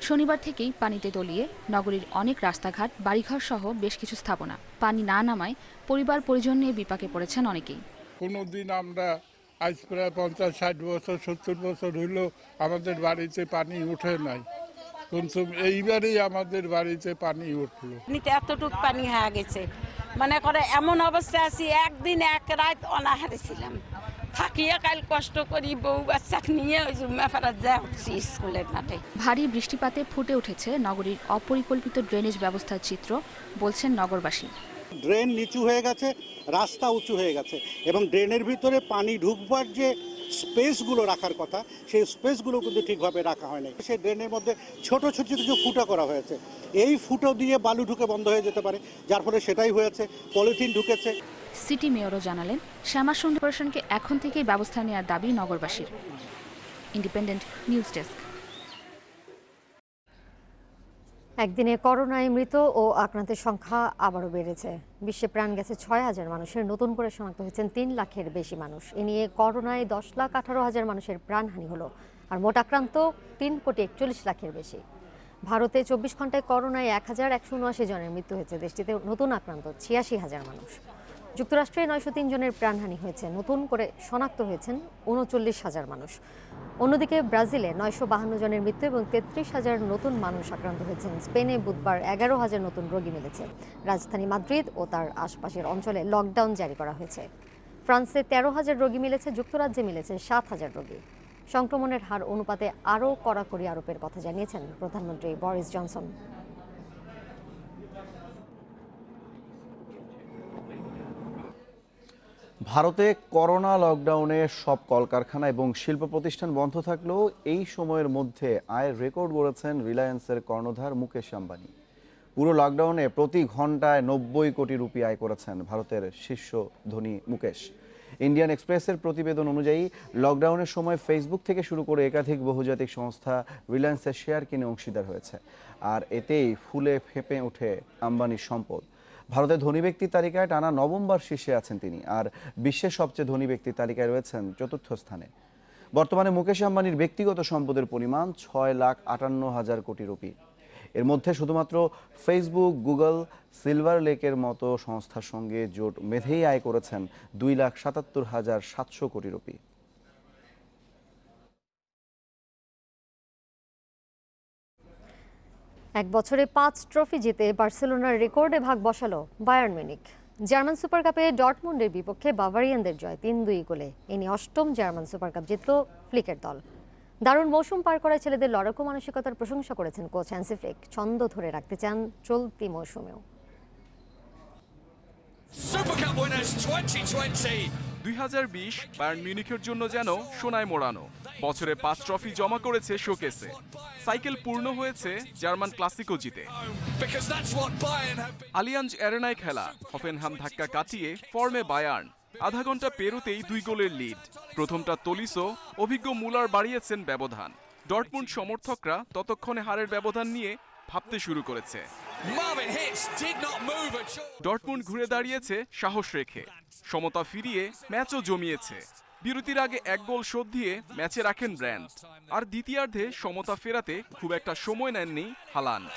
শনিবার থেকেই পানিতে তলিয়ে নগরীর অনেক রাস্তাঘাট, বাড়িঘর সহ বেশ কিছু স্থাপনা। পানি না নামায় পরিবার পরিজন নিয়ে বিপাকে পড়েছেন অনেকেই। কোনোদিন আমরা আজ প্রায় 50-60 বছর 70 বছর হইল আমাদের বাড়িতে পানি ওঠে নাই, কিন্তু এইবারেই আমাদের বাড়িতে পানি উঠলো। এতটুক পানি হয়ে গেছে, মানে করে এমন অবস্থা আছি, একদিন এক রাত অনাহারে ছিলাম, থাকিয়ে কাল কষ্ট করি বউ বাচ্চা নিয়ে ওই জুম্মাপাড়া যা উঠছি স্কুলের মাঠে। ভারী বৃষ্টিপাতে ফুটে উঠেছে নগরীর অপরিকল্পিত ড্রেনেজ ব্যবস্থার চিত্র, বলছেন নগরবাসী। ড্রেন নিচু হয়ে গেছে, রাস্তা উঁচু হয়ে গেছে, এবং ড্রেনের ভিতরে পানি ঢুকবার যে স্পেসগুলো রাখার কথা, সেই স্পেসগুলো কিন্তু ঠিকভাবে রাখা হয়নি। সেই ড্রেনের মধ্যে ছোট ছোট কিছু ফুটো করা হয়েছে, এই ফুটো দিয়ে বালু ঢুকে বন্ধ হয়ে যেতে পারে, যার ফলে সেটাই হয়েছে, পলিথিন ঢুকেছে। সিটি মেয়রও জানালেন, শ্যামাসুন্দর কর্পোরেশনকে এখন থেকেই ব্যবস্থা নেওয়ার দাবি নগরবাসীর। Independent news desk. একদিনে করোনায় মৃত ও আক্রান্তের সংখ্যা আবারও বেড়েছে। বিশ্বে প্রাণ গেছে 6,000 মানুষের, নতুন করে শনাক্ত হয়েছেন 3 লাখের বেশি মানুষ। এ নিয়ে করোনায় 10,18,000 মানুষের প্রাণহানি হলো, আর মোট আক্রান্ত 3,41,00,000 বেশি। ভারতে 24 ঘন্টায় করোনায় 1,179 জনের মৃত্যু হয়েছে। দেশটিতে নতুন আক্রান্ত 86,000 মানুষ। যুক্তরাষ্ট্রে 903 জনের প্রাণহানি হয়েছে, নতুন করে শনাক্ত হয়েছেন 39,000 মানুষ। অন্যদিকে ব্রাজিলে 952 জনের মৃত্যু এবং 33,000 নতুন মানুষ আক্রান্ত হয়েছেন। স্পেনে বুধবার 11,000 নতুন রোগী মিলেছে। রাজধানী মাদ্রিদ ও তার আশপাশের অঞ্চলে লকডাউন জারি করা হয়েছে। ফ্রান্সে 13,000 রোগী মিলেছে, যুক্তরাজ্যে মিলেছে 7,000 রোগী। সংক্রমণের হার অনুপাতে আরও কড়াকড়ি আরোপের কথা জানিয়েছেন প্রধানমন্ত্রী বরিস জনসন। ভারতে করোনা লকডাউনে সব কলকারখানা এবং শিল্প প্রতিষ্ঠান বন্ধ থাকলেও এই সময়ের মধ্যে আয়ের রেকর্ড গড়েছেন রিলায়েন্সের কর্ণধার মুকেশ আম্বানি। পুরো লকডাউনে প্রতি ঘন্টায় 90 কোটি রুপি আয় করেছেন ভারতের শীর্ষ ধনী মুকেশ। ইন্ডিয়ান এক্সপ্রেসের প্রতিবেদন অনুযায়ী লকডাউনের সময় ফেসবুক থেকে শুরু করে একাধিক বহুজাতিক সংস্থা রিলায়েন্সের শেয়ার কিনে অংশীদার হয়েছে, আর এতেই ফুলে ফেঁপে ওঠে আম্বানির সম্পদ। ভারতের ধনী ব্যক্তির তালিকায় টানা 9বার শীর্ষে আছেন তিনি, আর বিশ্বের সবচেয়ে ধনী ব্যক্তির তালিকায় রয়েছেন 4র্থ স্থানে। বর্তমানে মুকেশ আম্বানির ব্যক্তিগত সম্পদের পরিমাণ 6,58,000 কোটি রুপি। এর মধ্যে শুধুমাত্র ফেসবুক, গুগল, সিলভার লেকের মতো সংস্থার সঙ্গে জোট বেঁধেই আয় করেছেন 2,77,700 কোটি রুপি। এক বছরে 5 ট্রফি জিতে বার্সেলোনার রেকর্ডে ভাগ বসালো বায়ার্ন মিউনিখ। জার্মান সুপার কাপে ডর্টমুন্ডের বিপক্ষে বাভারিয়ানদের জয় 3-2 গোলে। এ নিয়ে 8ম জার্মান সুপার কাপ জিতল ফ্লিকের দল। দারুণ মৌসুম পার করা ছেলেদের লড়াকু মানসিকতার প্রশংসা করেছেন কোচ হ্যান্সি ফ্লিক। ছন্দ ধরে রাখতে চান চলতি মৌসুমেও। 2020 বায়ার্ন মিউনিখের জন্য যেন সোনায় মোড়ানো। বছরে 5 ট্রফি জমা করেছে শোকেসে। সাইকেল পূর্ণ হয়েছে জার্মান ক্লাসিকো জিতে। আলিয়াঞ্জ অ্যারেনায় খেলা হফেনহাম ধাক্কা কাটিয়ে ফর্মে বায়ার্ন। আধা ঘন্টা পেরোতেই 2 গোলের লিড। প্রথমটা তলিসো, অভিজ্ঞ মুলার বাড়িয়েছেন ব্যবধান। ডর্টমুন্ড সমর্থকরা ততক্ষণে হারের ব্যবধান নিয়ে ভাবতে শুরু করেছে। ডর্টমুন্ড ঘুরে দাঁড়িয়েছে সাহস রেখে, সমতা ফিরিয়ে ম্যাচও জমিয়েছে। বিরতির আগে 1 গোল শোধ দিয়ে ম্যাচে রাখেন ব্র্যান্ড, আর দ্বিতীয়ার্ধে সমতা ফেরাতে খুব একটা সময় নেননি হালান্ড।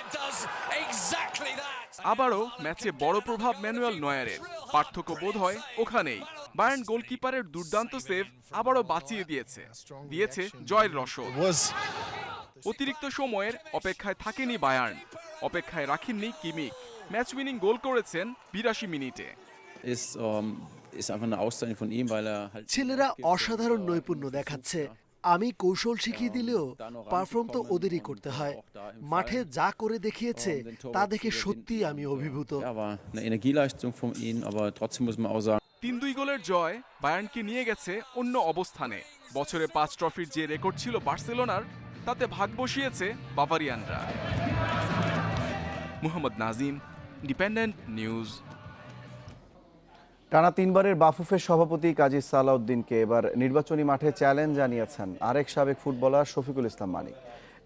আবারও ম্যাচে বড় প্রভাব ম্যানুয়েল নয়ারের। পার্থক্য বোধ হয় ওখানেই। বায়ার্ন গোলকিপারের দুর্দান্ত সেভ আবারও বাঁচিয়ে দিয়েছে জয়ের রসদ। অতিরিক্ত সময়ের অপেক্ষায় থাকেনি বায়ার্ন, অপেক্ষায় রাখেননি কিমিক। ম্যাচ উইনিং গোল করেছেন 82 মিনিটে। ছেলেরা অসাধারণ নৈপুণ্য দেখাচ্ছে। আমি কৌশল শিখিয়ে দিলেও পারফর্ম তো ওদেরই করতে হয়। মাঠে যা করে দেখিয়েছে তা দেখে সত্যি আমি অভিভূত। 3-2 গোলের জয় বায়ার্নকে নিয়ে গেছে অন্য অবস্থানে। বছরে 5 ট্রফির যে রেকর্ড ছিল বার্সেলোনার, তাতে ভাগ বসিয়েছে বাভারিয়ানরা। Mohammad Nazim, Independent News. টানা 3বারের বাফুফের সভাপতি কাজী সালাউদ্দিনকে এবার নির্বাচনী মাঠে চ্যালেঞ্জ জানিয়েছেন আরেক সাবেক ফুটবলার শফিকুল ইসলাম মানিক।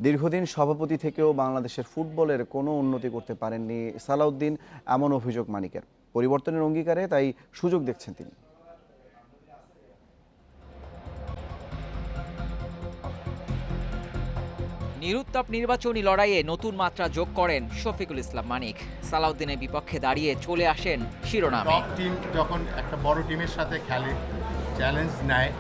দীর্ঘদিন সভাপতি থেকেও বাংলাদেশের ফুটবলের কোনো উন্নতি করতে পারেননি সালাউদ্দিন, এমন অভিযোগ মানিকের। পরিবর্তনের অঙ্গীকারে তাই সুযোগ দেখছেন তিনি। নিরুত্তাপ নির্বাচনী লড়াইয়ে নতুন মাত্রা যোগ করেন শফিকুল ইসলাম মানিক। সালাউদ্দিনের বিপক্ষে দাঁড়িয়ে চলে আসেন শিরোনামে। টিম যখন একটা বড় টিমের সাথে খেলে, চ্যালেঞ্জ নেয়,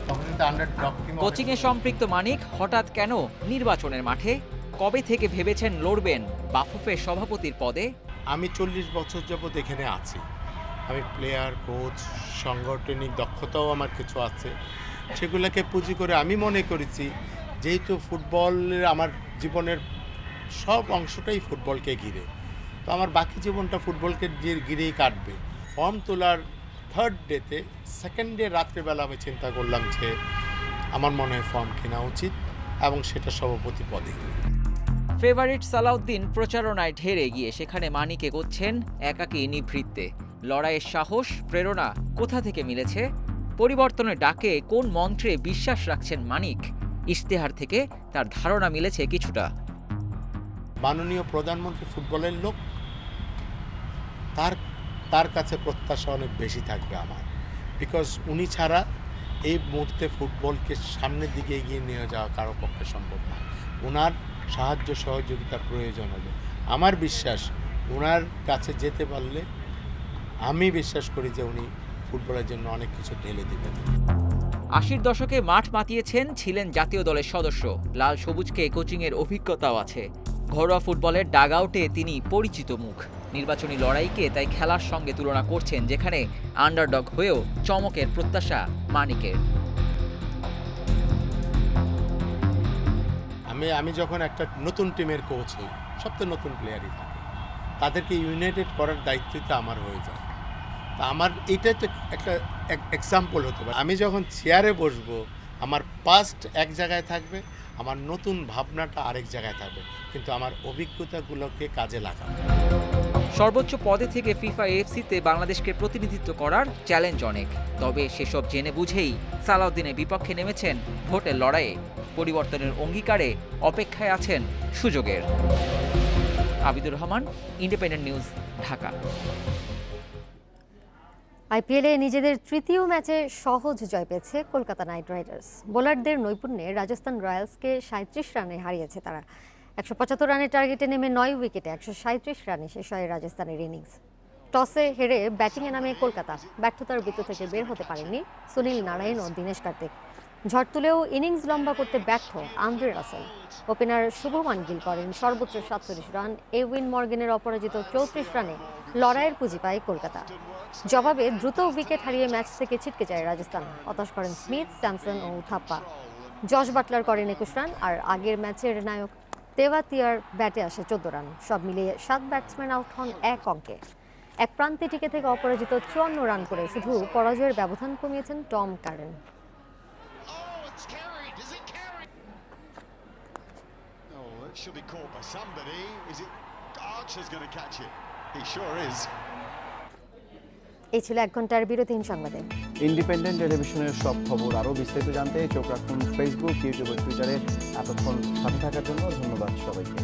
তখন কিন্তু আন্ডারডগ টিম। কোচিংয়ে সম্পৃক্ত মানিক হঠাৎ কেন নির্বাচনের মাঠে? কবে থেকে ভেবেছেন লড়বেন বাফুফের সভাপতির পদে? আমি 40 বছর যাবত এখানে আছি। আমি প্লেয়ার, কোচ, সাংগঠনিক দক্ষতাও আমার কিছু আছে। সেগুলোকে পুঁজি করে আমি মনে করেছি, যেহেতু ফুটবলের আমার জীবনের সব অংশটাই ফুটবলকে ঘিরে, তো আমার বাকি জীবনটা ফুটবলকে ঘিরেই কাটবে। ফর্ম তোলার 3rd ডেতে, 2nd ডে রাত্রেবেলা আমি চিন্তা করলাম যে আমার মনে হয় ফর্ম কেনা উচিত, এবং সেটা সভাপতি পদে। ফেভারিট সালাউদ্দিন প্রচারণায় ঢের এগিয়ে, সেখানে মানিক এগোচ্ছেন একাকী নিভৃত্তে। লড়াইয়ের সাহস, প্রেরণা কোথা থেকে মিলেছে? পরিবর্তনের ডাকে কোন মন্ত্রে বিশ্বাস রাখছেন মানিক? ইশতেহার থেকে তার ধারণা মিলেছে কিছুটা। মাননীয় প্রধানমন্ত্রী ফুটবলের লোক, তার কাছে প্রত্যাশা অনেক বেশি থাকবে আমার, বিকজ উনি ছাড়া এই মুহূর্তে ফুটবলকে সামনের দিকে এগিয়ে নিয়ে যাওয়া কারো পক্ষে সম্ভব না। ওনার সাহায্য সহযোগিতার প্রয়োজন হবে। আমার বিশ্বাস, ওনার কাছে যেতে পারলে আমি বিশ্বাস করি যে উনি ফুটবলের জন্য অনেক কিছু ঢেলে দেবেন। 80-র দশকে মাঠ মাতিয়েছেন, ছিলেন জাতীয় দলের সদস্য। লাল সবুজকে কোচিংয়ের অভিজ্ঞতাও আছে। ঘরোয়া ফুটবলের ডাগআউটে তিনি পরিচিত মুখ। নির্বাচনী লড়াইকে তাই খেলার সঙ্গে তুলনা করছেন, যেখানে আন্ডারডগ হয়েও চমকের প্রত্যাশা মানিকের। আমি যখন একটা নতুন টিমের কোচ হই, সব তো নতুন প্লেয়ারই থাকে, তাদেরকে ইউনাইটেড করার দায়িত্বই তো আমার হয়ে যায়। তা আমার এইটাই তো একটা এক্সাম্পল হতে পারে। আমি যখন চেয়ারে বসবো, আমার পাস্ট এক জায়গায় থাকবে, আমার নতুন ভাবনাটা আরেক জায়গায় থাকবে, কিন্তু আমার অভিজ্ঞতাগুলোকে কাজে লাগাবো। সর্বোচ্চ পদে থেকে ফিফা এএফসিতে বাংলাদেশকে প্রতিনিধিত্ব করার চ্যালেঞ্জ অনেক। তবে সেসব জেনে বুঝেই সালাউদ্দিনের বিপক্ষে নেমেছেন ভোটের লড়াইয়ে। পরিবর্তনের অঙ্গীকারে অপেক্ষায় আছেন সুযোগের। Abidur Rahman, Independent News, Dhaka. আইপিএলে নিজেদের তৃতীয় ম্যাচে সহজ জয় পেয়েছে কলকাতা নাইট রাইডার্স। বোলারদের নৈপুণ্যে রাজস্থান রয়্যালসকে 37 রানে হারিয়েছে তারা। 175 রানের টার্গেটে নেমে 9 উইকেটে 137 রানে শেষ হয় রাজস্থানের ইনিংস। টসে হেরে ব্যাটিংয়ে নামে কলকাতা। ব্যর্থতার বৃত্ত থেকে বের হতে পারেননি সুনীল নারায়ণ ও দীনেশ কার্তিক। ঝড় তুলেও ইনিংস লম্বা করতে ব্যর্থ Andre Russell. Opener Shubman Gill করেন সর্বোচ্চ 47 রান। এউইন মর্গেনের অপরাজিত 34 রানে লড়াইয়ের পুঁজি পায় কলকাতা। জবাবে দ্রুত উইকেট হারিয়ে ম্যাচ থেকে ছিটকে যায় রাজস্থান। হতাশ করেন স্মিথ, স্যামসন ও থাপ্পা। জশ বাটলার করেন 21 রান। আর আগের ম্যাচের নায়ক তেভাতিয়ার ব্যাটে আসে 14 রান। সব মিলিয়ে 7 ব্যাটসম্যান আউট হন 1 অঙ্কে। এক প্রান্তে টিকে থেকে অপরাজিত 54 রান করে শুধু পরাজয়ের ব্যবধান কমিয়েছেন Tom Curran. Should be caught by somebody. Is it Archer's going to catch it? He sure is. এই ছিল 1 ঘন্টার বিরতিহীন সংবাদে। ইন্ডিপেন্ডেন্ট টেলিভিশনের সব খবর আরও বিস্তারিত জানতে চোখ রাখুন ফেসবুক, ইউটিউব ও টুইটারে। এতক্ষণ সাথে থাকার জন্য ধন্যবাদ সবাইকে।